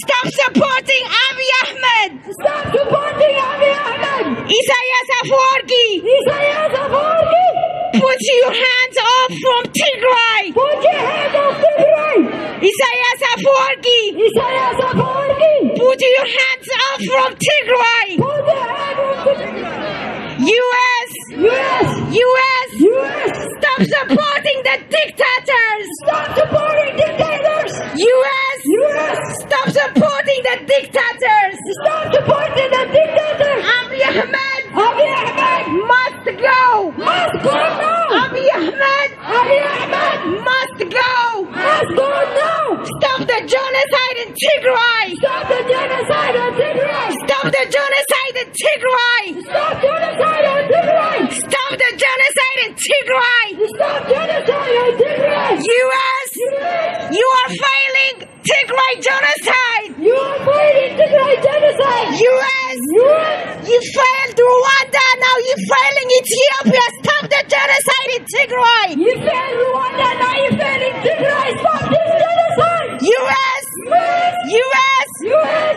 stop supporting Abiy Ahmed. Isaias Afwerki. Put your hands off from Tigray. Put your hands off Tigray. Isaias Afwerki. Put your hands off from Tigray. Put your hands off Tigray. US. Stop supporting the dictators. Stop supporting dictators. US. Stop supporting the dictators. Stop supporting the dictators. Abiy Ahmed. Must go. Must go now. Abiy Ahmed. Must go. Must go now. Stop the genocide in Tigray. Stop the genocide in Tigray. Stop the genocide in Tigray. Stop genocide in Tigray. Stop the genocide in Tigray. Stop genocide in Tigray. US, you are failing Tigray genocide. You are fighting Tigray genocide. US, you failed Rwanda, now you're failing Ethiopia. Stop the genocide in Tigray. You failed Rwanda, now you're failing Tigray. Stop this genocide. US,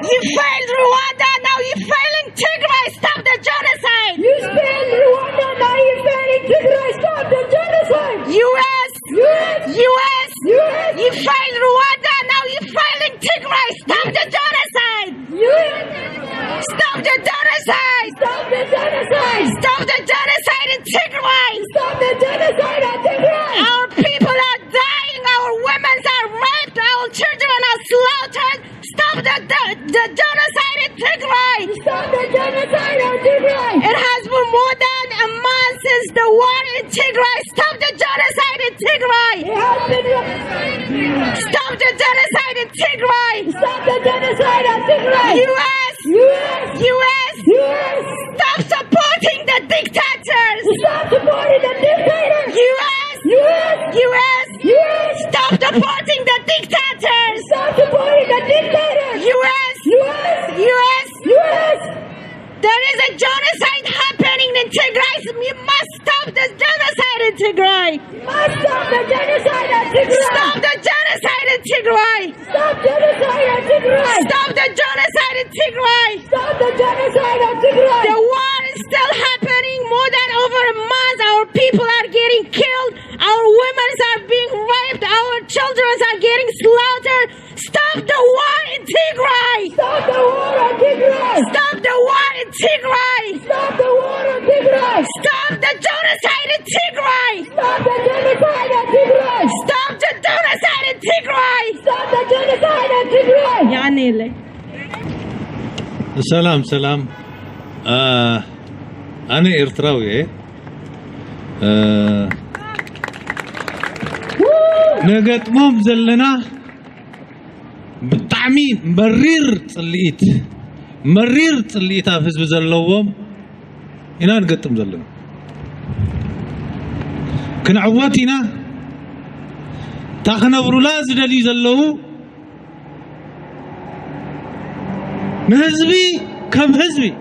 you failed Rwanda, now you're failing Tigray. Stop the genocide. You failed Rwanda, now you're failing Tigray. Stop the genocide. US, you failed Rwanda, now you're failing Tigray. Stop the genocide. the genocide in Tigray. Stop the genocide in Tigray. It has been more than a month since the war in Tigray. Stop the genocide in Tigray. It has been. Stop the genocide in Tigray. Stop the genocide in Tigray. US. Stop supporting the dictators. Stop supporting the dictators. US. Stop supporting the dictators. Stop supporting the dictators. US. There is a genocide happening in Tigray. You must stop the genocide in Tigray. Must stop the genocide in Tigray. Stop the genocide in Tigray. Stop genocide in Tigray. Stop the genocide in Tigray. Stop the genocide in Tigray. The war is still happening more than over a month. Our people are getting killed. Our women are being raped. Our children are getting slaughtered. Stop the war in Tigray. Stop the war in Tigray. Stop the war in Tigray. Stop the war in Tigray. Stop the genocide in Tigray. Stop the genocide in Tigray. Stop the genocide in Tigray. Stop the genocide in Tigray. يعني لي. سلام أنا إرتراوي نقطمهم زلنا بالطعمي مرير صليت حافظ بزلوهم إنا نقطم زلنا كنعواتنا تاخنبرو لازم دلي زلو نهزبي كم هزبي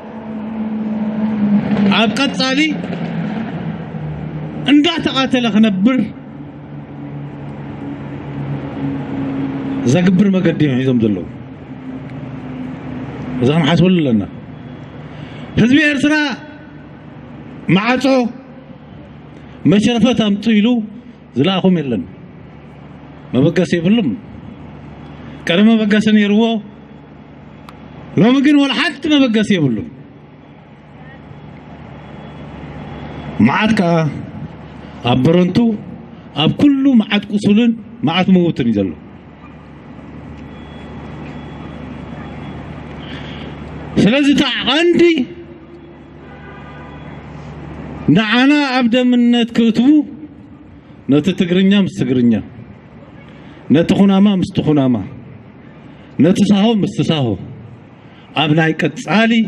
عبقت صالي اندا تقاتل خنبر زقبر ما قديم حيزم دلو اذا نحسول لنا هزبي ارسرا معاصو مشرفه امطيلو زلاخم يلن ما بقاس يبلم كلام ما بقاس يرو لو ممكن ولا حتى ما بقاس يبلم معاتك أبرنتو أب كله معات قصولن معات موتن يزلو سلازي عندي نعنا أبدا من نتكتبو نتتقرنيا مستقرنيا نتخناما مستخناما نتساهو مستساهو أبناي كتسالي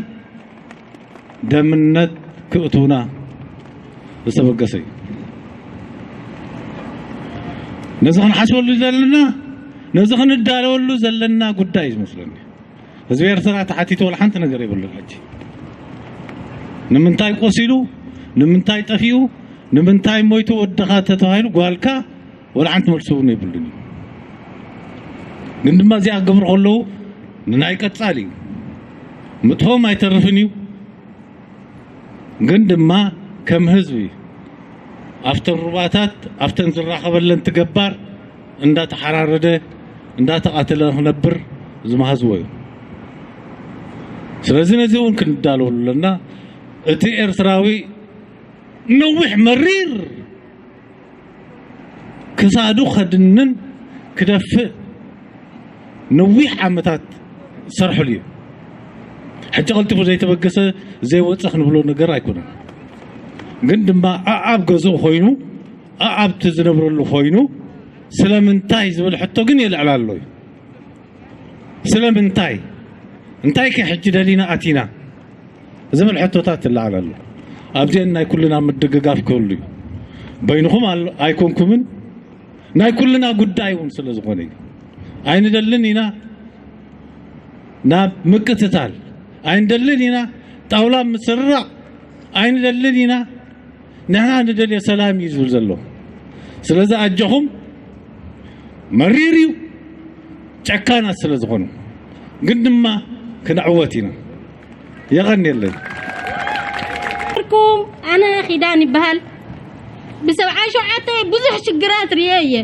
دمنت كتونا بسبب قصي نزخن حسولو زلنا نزخن الدالولو زلنا قدايز مسلني هزبي ارترا تحتيتو ولا حنت نغير يبلو حجي نمنتاي قوسيلو نمنتاي طفيو نمنتاي مويتو ودخا تتوايلو قالكا ولا حنت ملسوني يبلني نندما زي اقبر قلو نناي قصالي متهم ايترفنيو غندما كم هزبي افتر رباتات افتن زراخبلن تجبار اندا تحرارده اندا تقاتل نبر زما هزوي ስለዚህ ነዚውን ክንዳለውልና እቲ ኤርትራዊ ነውሕ መሪር ክሳዱ خدنن ክደፍእ ነዊሕ ዓመታት ሰርሑል እዩ حتى قلتو زي تبقسه زي وصخ نبلو ነገር አይኮነም ግን ድማ አብ ገዞ ሆይኑ አብ ትዝነብረሉ ሆይኑ ስለምንታይ ዝብል ሕቶ ግን ይልዕላሉ ስለምንታይ እንታይ ከሕጅ ደሊና አቲና ዝብል ሕቶታት ይልዕላሉ ኣብዚን ናይ ኩልና ምድግጋፍ ከሉ በይንኹም ኣይኮንኩምን ናይ ኩልና ጉዳይውን ስለዝኾነ አይን ደልኒና ናብ ምቅትታል አይን ደልኒና ጣውላ ምስራ አይን ደልኒና نحن ندل يا سلام يزول زلو سلازا أجهم مريريو تشكانا سلازغونو قدما كنعواتنا يغني الليل أنا خداني بهال بسبع شعاتي بزح شقرات رياية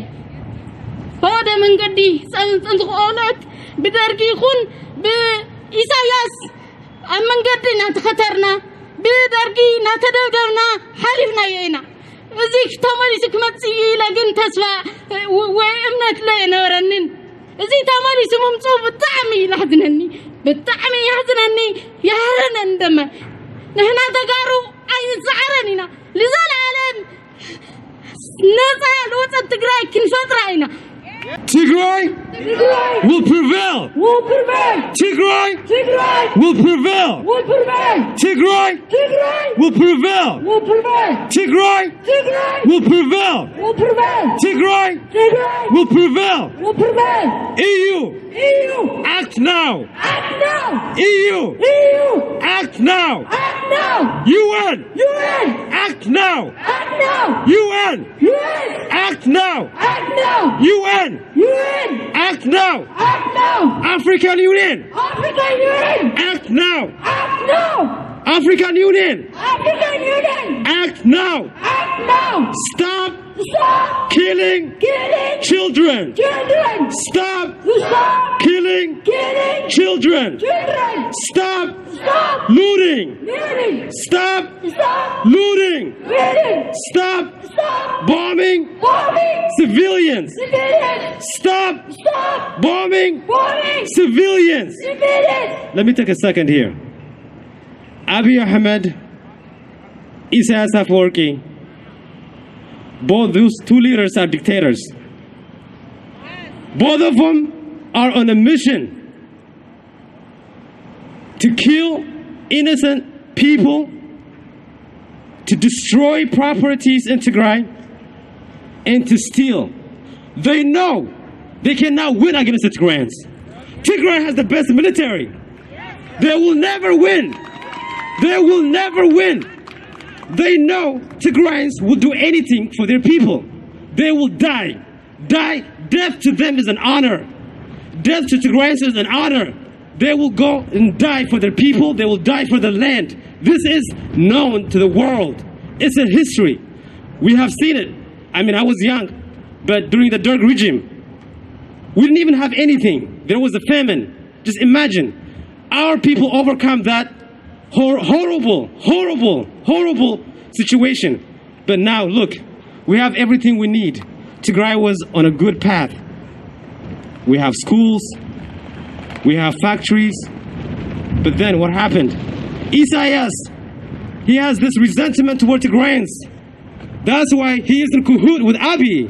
هذا من قدي سنتخونات بدركي خون بإساياس من قدنا تخطرنا بدرجي نتدودرنا حلفنا يينا زيك تمارسك متسي لكن تسوى وإمنت لا نورنن إذا تمالي سمم صوب بتعمي لحظنني بتعمي يحزنني يهرن عندما نحن تجارو أي سعرنا لذا العالم نزال وسط تجراي كل فترة هنا Tigray will prevail. Tigray will prevail. Tigray will prevail. Tigray will prevail. Tigray will prevail. EU, act now. EU, act now. UN, act now. UN, act now. UN, act now. African Union, act now. African Union, act now. Stop killing children. Stop killing children. Stop looting. Stop looting. Stop bombing civilians. Stop bombing civilians. Let me take a second here. Abiy Ahmed, Isaias Afwerki, both those two leaders are dictators. Both of them are on a mission to kill innocent people, to destroy properties in Tigray, and to steal. They know they cannot win against the Tigrayans. Tigray has the best military. They will never win. They will never win. They know Tigrayans will do anything for their people. They will die. Death to them is an honor. Death to Tigrayans is an honor. They will go and die for their people. They will die for the land. This is known to the world. It's a history. We have seen it. I mean, I was young, but during the Derg regime, we didn't even have anything. There was a famine. Just imagine. Our people overcome that horrible situation. But now, look, we have everything we need. Tigray was on a good path. We have schools, we have factories, but then what happened? Isaias, he has this resentment toward Tigrayans. That's why he is in cahoot with Abiy.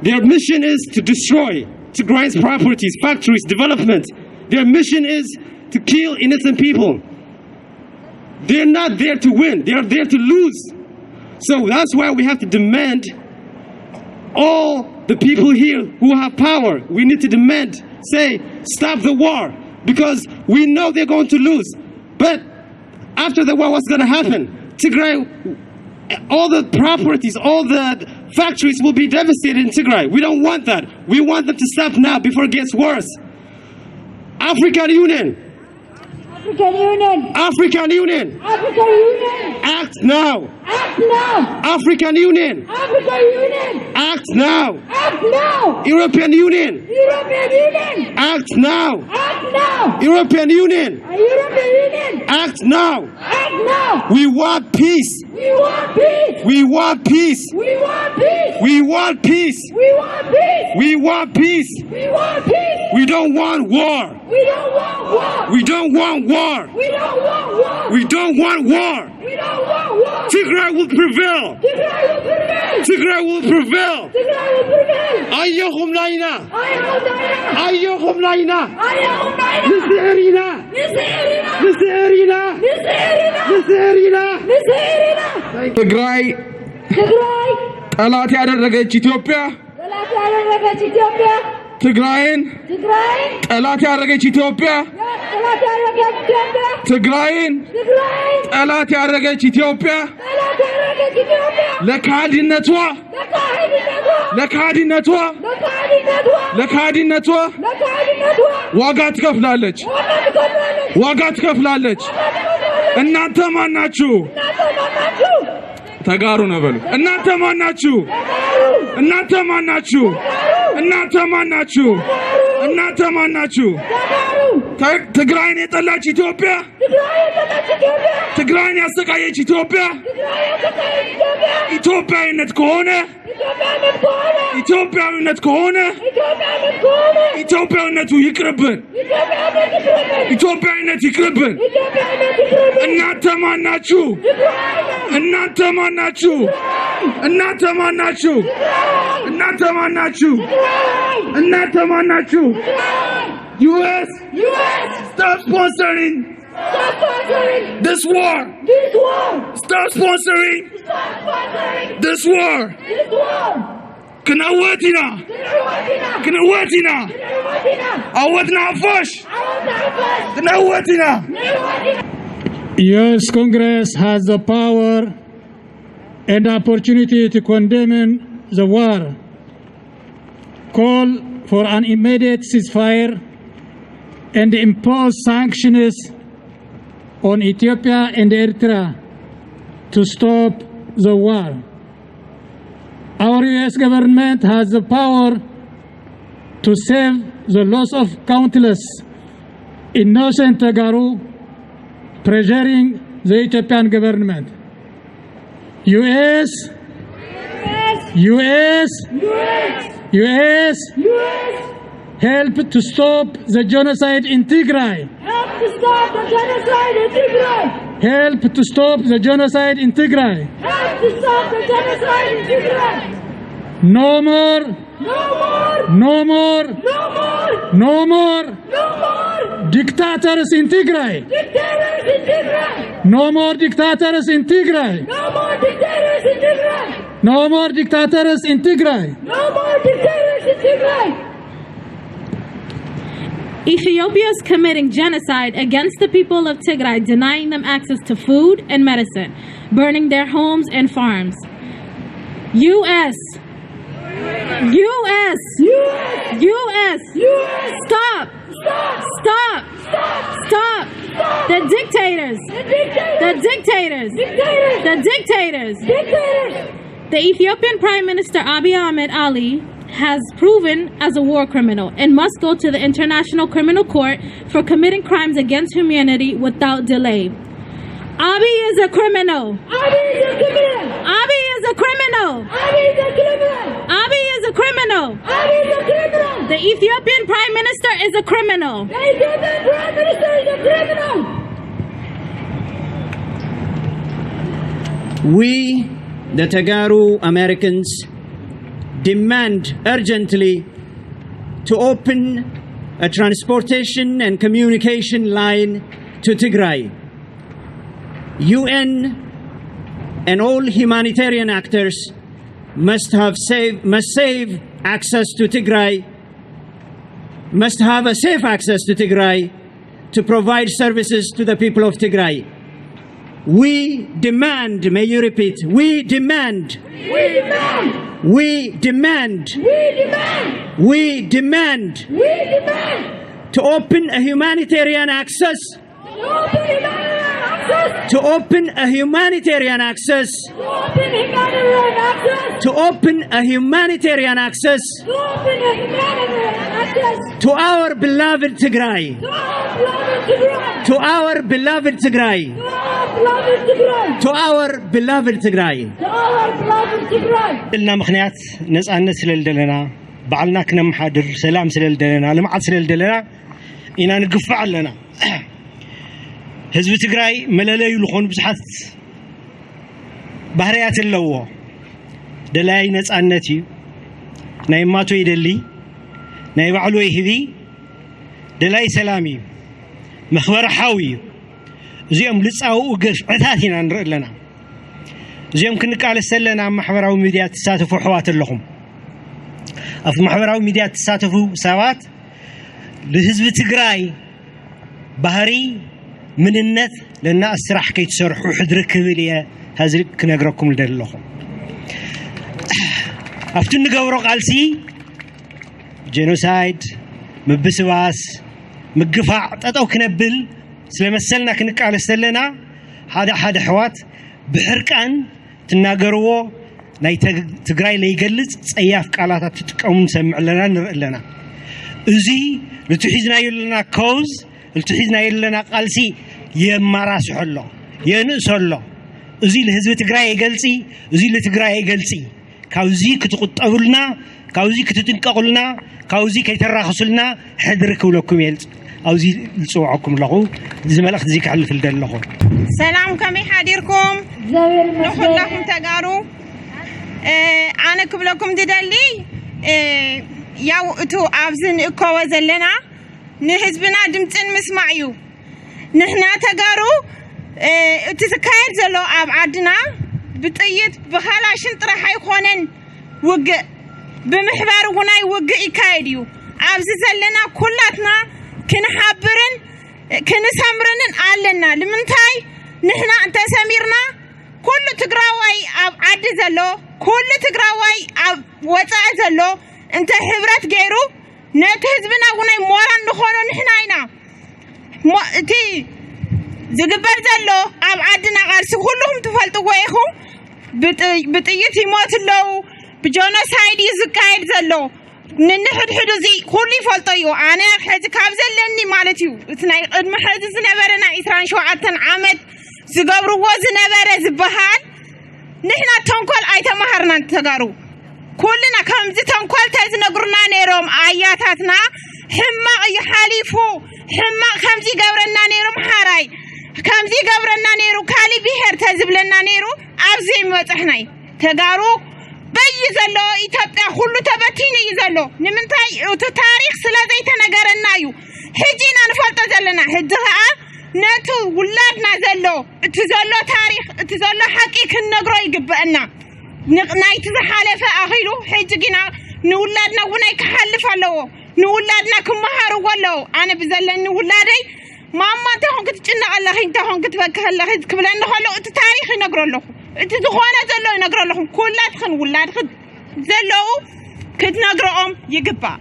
Their mission is to destroy Tigrayans' properties, factories, development. Their mission is to kill innocent people. They're not there to win, they're there to lose. So that's why we have to demand, all the people here who have power, we need to demand, say, stop the war, because we know they're going to lose. But after the war, what's going to happen? Tigray, all the properties, all the factories will be devastated in Tigray. We don't want that. We want them to stop now before it gets worse. African Union, African Union, act now. African Union, act now. European Union, act now. European Union, act now. We want peace. We want peace. We want peace. We want peace. We don't want war. We don't want war. We don't want war. Tigray will prevail. Tigray will prevail. Ayyuhum laina. Ayyuhum laina. Nisirina. Nisirina. Nisirina. Tigray ጠላት ያደረገች ኢትዮጵያ ትግራይን ጠላት ያደረገች ኢትዮጵያ ትግራይን ጠላት ያደረገች ኢትዮጵያ ለካዲነቷ ዋጋ ትከፍላለች። እናንተ ማን ናችሁ? ተጋሩ ነው በሉ። እናንተ ማን ናችሁ? እናንተ ማን ናችሁ? እናንተ ማን ናችሁ? እናንተ ማን ናችሁ? ትግራይን የጠላች ኢትዮጵያ ትግራይን ያሰቃየች ኢትዮጵያ ኢትዮጵያዊነት ከሆነ ኢትዮጵያዊነቱ ይቅርብን ኢትዮጵያዊነት ይቅርብን እናንተ ማን ናችሁ US stop sponsoring this war stop sponsoring this war كنواتنا عودنا فش كنواتنا US Congress has the power and opportunity to condemn the war, call for an immediate ceasefire and impose sanctions on Ethiopia and Eritrea to stop the war. Our US government has the power to save the loss of countless innocent Tagaru, pressuring the Ethiopian government. US, help to stop the genocide in Tigray. Help to stop the genocide in Tigray. No more dictators in Tigray. No more dictators in Tigray. No more dictators in Tigray. Ethiopia is committing genocide against the people of Tigray, denying them access to food and medicine, burning their homes and farms. US, stop. The dictators. The Ethiopian Prime Minister Abiy Ahmed Ali has proven as a war criminal and must go to the International Criminal Court for committing crimes against humanity without delay. Abiy is a criminal. The Ethiopian Prime Minister is a criminal. We, the Tagaru Americans, demand urgently to open a transportation and communication line to Tigray. UN and all humanitarian actors must have safe access to Tigray, must have a safe access to Tigray to provide services to the people of Tigray. We demand, may you repeat, we demand to open a humanitarian access to open a humanitarian access to our beloved Tigray, لنا مخنيات نسألنا سلالدلنا بعلنا كنا محاضر سلام سلالدلنا لمعاد سلالدلنا إنا نقفع لنا حزب تግራይ ملالي لخون بزحات ባህርያት ኣለዎ ደላይ ነፃነት እዩ ናይ ማቶ ይደሊ ናይ ባዕሉ ይህቢ ደላይ ሰላም እዩ መኽበር ሓዊ እዩ እዚኦም ልፃው ገፍዕታት ኢና ንርኢ ኣለና እዚኦም ክንቃለስ ዘለና ማሕበራዊ ሚድያ ተሳተፉ ሕዋት ኣለኹም ኣብ ማሕበራዊ ሚድያ ተሳተፉ ሰባት ለህዝብ ትግራይ ባህሪ منነት ለና እስራሕ ከይትሰርሑ ሕድር ክብል እየ هذا كنقرأكم لدلهم أفتن نقورق علسي genocide مبسواس مقفع تأتو كنبل سلمسلنا كنك على سلنا هذا حوات بحركان تناقروا ناي تقراي لي يقلص صياف قالات تتقوم سمع لنا نرئ لنا ازي لتحيزنا يلنا كوز التحيزنا يلنا قالسي يمارس حلو ينسلو أزي الحزب تجري يجلسي أزي التجري يجلسي كاوزي كتقطعولنا كاوزي كتتنقلنا كاوزي كيتراخصلنا حذرك ولكم يلت أوزي لصوعكم لغو زملخ زيك على الفلدان لغو سلام كمي حاديركم نقول لكم تقارو أنا كبلكم تدلي ياو اتو أبزن إكوا زلنا نحزبنا دمتن مسمعيو نحنا تقارو تتكايد زلو أب عدنا بطيت بخالاشن طرح يخونن وقع بمحبار وناي وقع يكايديو أبز زلنا كلاتنا كنحبرن كنسمرن علنا لمنتاي نحنا أنت سميرنا كل تقراوي أب عد زلو كل تقراوي أب وطع زلو أنت حبرت غيرو نتحزبنا وناي موران نخونو نحناينا تي زقبر زلو أب عدنا غارس كلهم تفلتوا ويخو بطيت يموت اللو بجونوسايد يزكايد زلو ننحد حدوزي كلي فلطيو أنا حد كابزلني مالتيو اثنين قد محد زنبرنا إثران شوعتن عمد زقبرو وزنبر زبهان نحنا تنقل أيتا مهرنا تقارو كلنا كمزي تنقل تزنقرنا نيروم آياتاتنا حما يحاليفو حما كمزي قبرنا نيروم حاراي كمزي قبرنا نيرو كالي بيهر تزبلنا نيرو أبزي موتحناي تقارو بي زلو إتابع كله تبتيني زلو نمنتاي تاريخ سلازي تنقرنايو حجينا نفلت زلنا حجها ناتو ولادنا زلو اتزلو تاريخ اتزلو حقيق النقرأ يقبقنا نايت زحالفة أخيلو حجينا نولادنا وناي كحلف اللو نولادنا كمهارو واللو أنا بزلن نولادي ماما تهون كتجنع الله انت هون كتفكر الله كبلان نخلو تاريخ ينقرأ له تزخوانا زلو ينقرأ لهم كلات خن ولاد خد زلو كت نقرأهم يقبع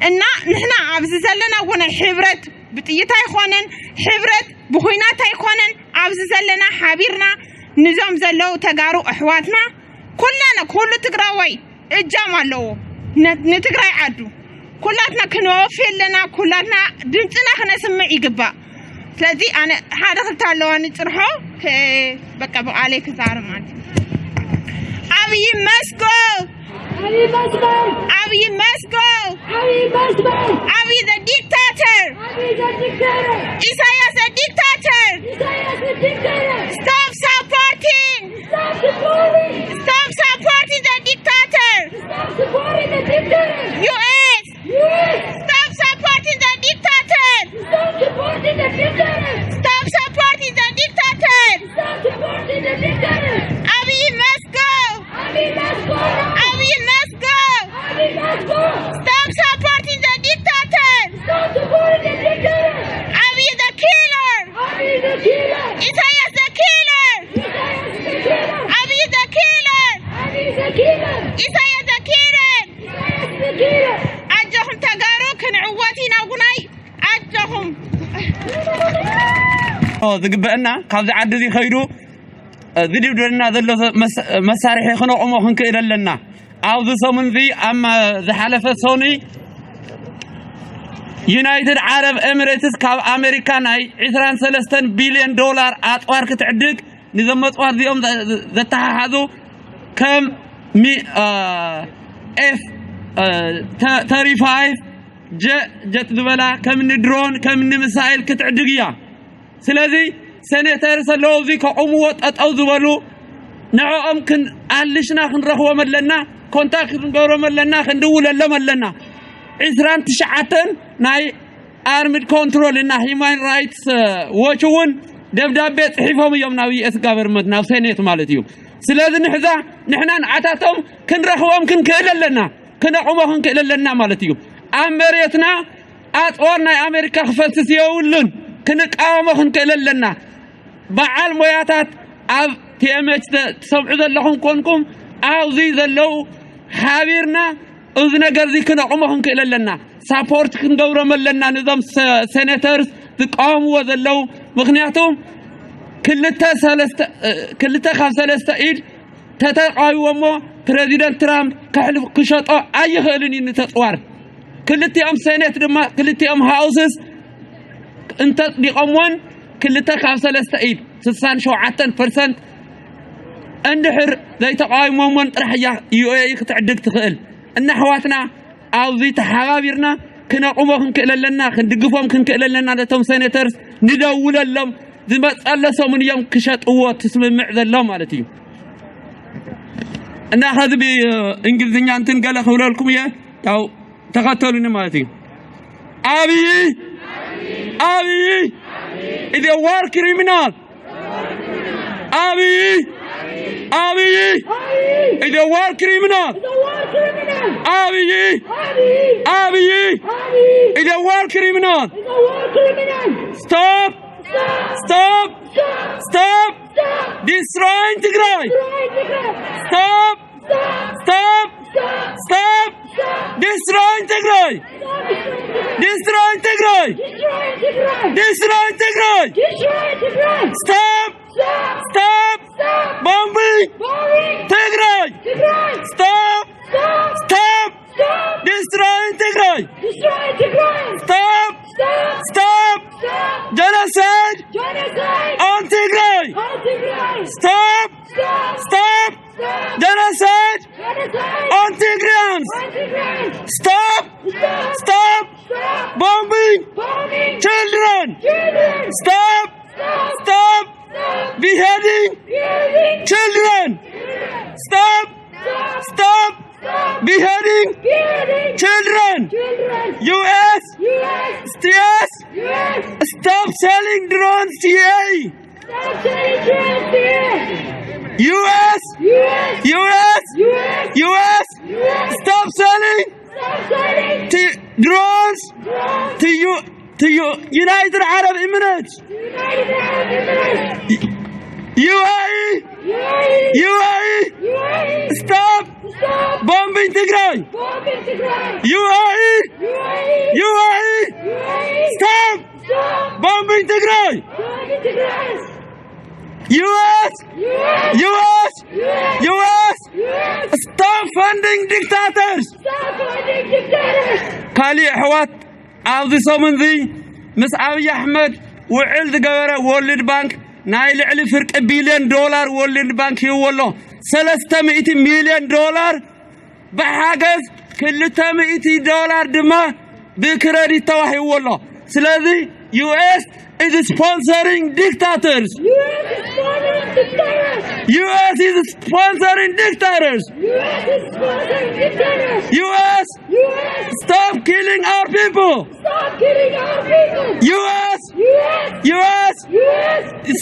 إننا نحنا عبز زلنا ونا حبرت بتيتا يخوانن حبرت بخويناتا يخوانن عبز زلنا حبيرنا نظام زلو تقارو أحواتنا كلنا كل تقراوي الجامع لو نتقراي عدو كلاتنا كنوفي لنا كلاتنا دمتنا خنا سمع يقبع ስለዚህ አነ ሓደ ክልታለዋ ንጽርሖ በቃ በአለይክ ዛር ማለት አብይ መስጎ አብይ መስጎ አብይ the dictator Isaiah the dictator stop supporting the dictator US stop supporting the dictator Stop supporting the dictator! Stop supporting the dictator! Abiy must go! Abiy must go! Abiy must go! Abiy must go! Stop supporting the dictator! Stop supporting the dictator! Abiy the killer! Abiy the killer! Isaiah the killer! Isaiah the killer! Abiy the killer! Abiy the killer! Isaiah the killer! Isaiah the killer! أجهم تجارو كنعواتنا وناي أجهم ذقبنا كذا عدد يخيرو ذي بدنا ذلوا مسارح يخنوا عموهم كإلى لنا أو ذي صمن ذي أما ذي حلفة سوني United Arab Emirates كاب أمريكان أي 23 بليون دولار أطوار كتعدق نظام أطوار ذيهم ذا تحدثوا كم F-35 جت ذبلا كم درون كم مسائل كتعدقيا سلذي سنتر سلوزي كعموت أتأوذبلو نعم كن علشنا خنرخوا ملنا كونتاكت نقولوا ملنا خندول ملنا 29 ناي armed control إنه human rights وشون دبدبت حفهم يوم ناوي اس government ناو سنت مالتيو سلذي نحنا عتاتهم كنرخوهم كن كللنا كنعمهم كللنا مالتيو أمريتنا أطورنا أمريكا خفلت سيولن كنقاومهم كللنا بعال موياتات أب تيمج تسمعوا ذلهم كونكم أو زي ذلو حابيرنا أذنا قرزي كنعمهم كللنا سابورت كنقورم لنا نظام سيناترز تقاوموا ذلو مغنياتهم كلتا خمسة إيد تتقاوموا بريزيدنت ترامب كحلف قشطة أي خلني نتطور كلتي أم سينات دما كلتي أم هاوسز انت ديقمون كلتا كاب سلسة ايد 67% اندحر زي تقايمون رح يو كتعدك تخيل ان حواتنا اوزي تحابيرنا كنقومو كنكللنا كندقفهم كنكللنا لتم سينيترز ندول لهم زمت قلسوا من يوم كشطوا تسمع ذلهم مالتي انا هذا بانجليزيه انتن قال اقول لكم يا او تقاتلوني مالتي Abiy is a war criminal. Abiy is a war criminal. Abiy is a war criminal. Stop destroying Tigray. Stop destroying Tigray. Destroy Tigray! Destroy Tigray! Stop bombing Tigray! Stop destroying Tigray! Stop genocide on Tigray! Stop genocide on Tigrayans! Stop bombing children! Stop beheading children! Stop beheading children! US stop selling drones to US stop selling drones to United Arab Emirates. UAE stop bombing Tigray. UAE stop bombing Tigray. US stop funding dictators. كالي حوات عاوز يصمم ذي مس أبي أحمد وعلد جوارة وورلد بانك نايل على فرق $1 بليون وورلد بانك هو والله $300 مليون بحاجز كل $100 دما بكريدت واحد والله سلذي US is sponsoring dictators. US is sponsoring dictators. US stop killing our people. US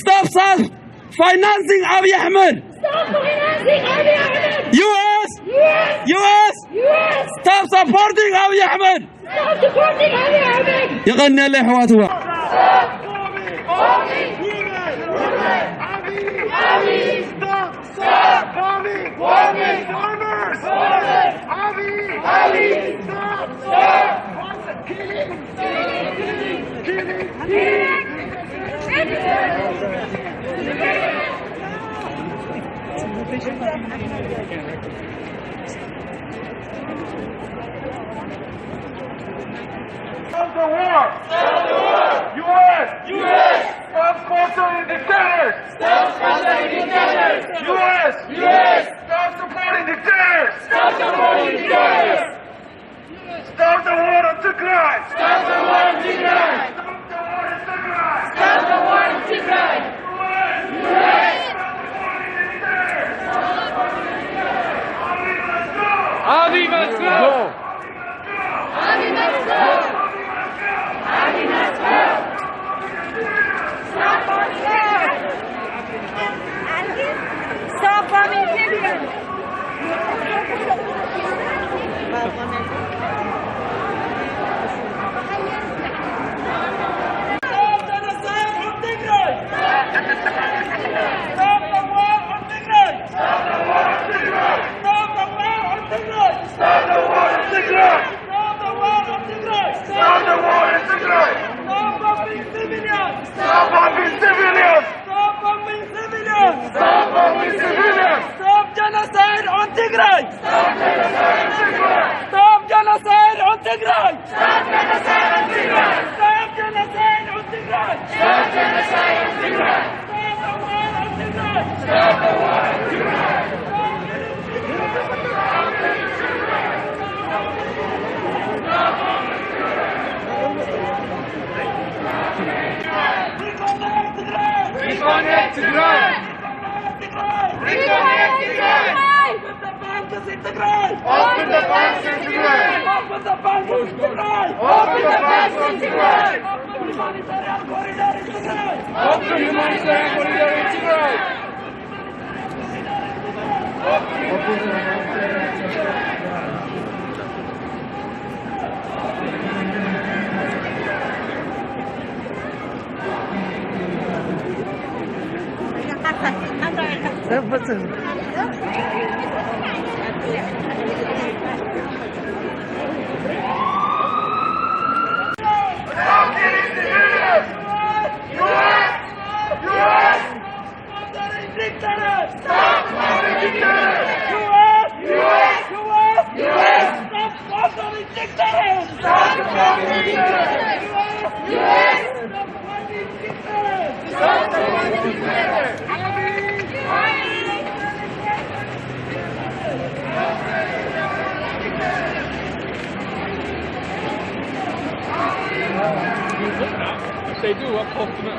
stop financing Abiy Ahmed. US stop supporting Abiy Ahmed. يغني له حواته Stop bombing farmers! Abiy! Stop! Killing! Stop the war! US! Stop sponsoring dictators! US! Stop supporting dictators! Stop the war on Tigray! Stop the war in Tigray! Abiy must go! Stop bombing Tigrayans! Reconnect Tigray! Reconnect Tigray! Open the banks in Tigray! Open the banks in Tigray! Open the banks in Tigray! Open the banks in Tigray! Open humanitarian corridor in Tigray! Open humanitarian corridor in Tigray! They do up close to them.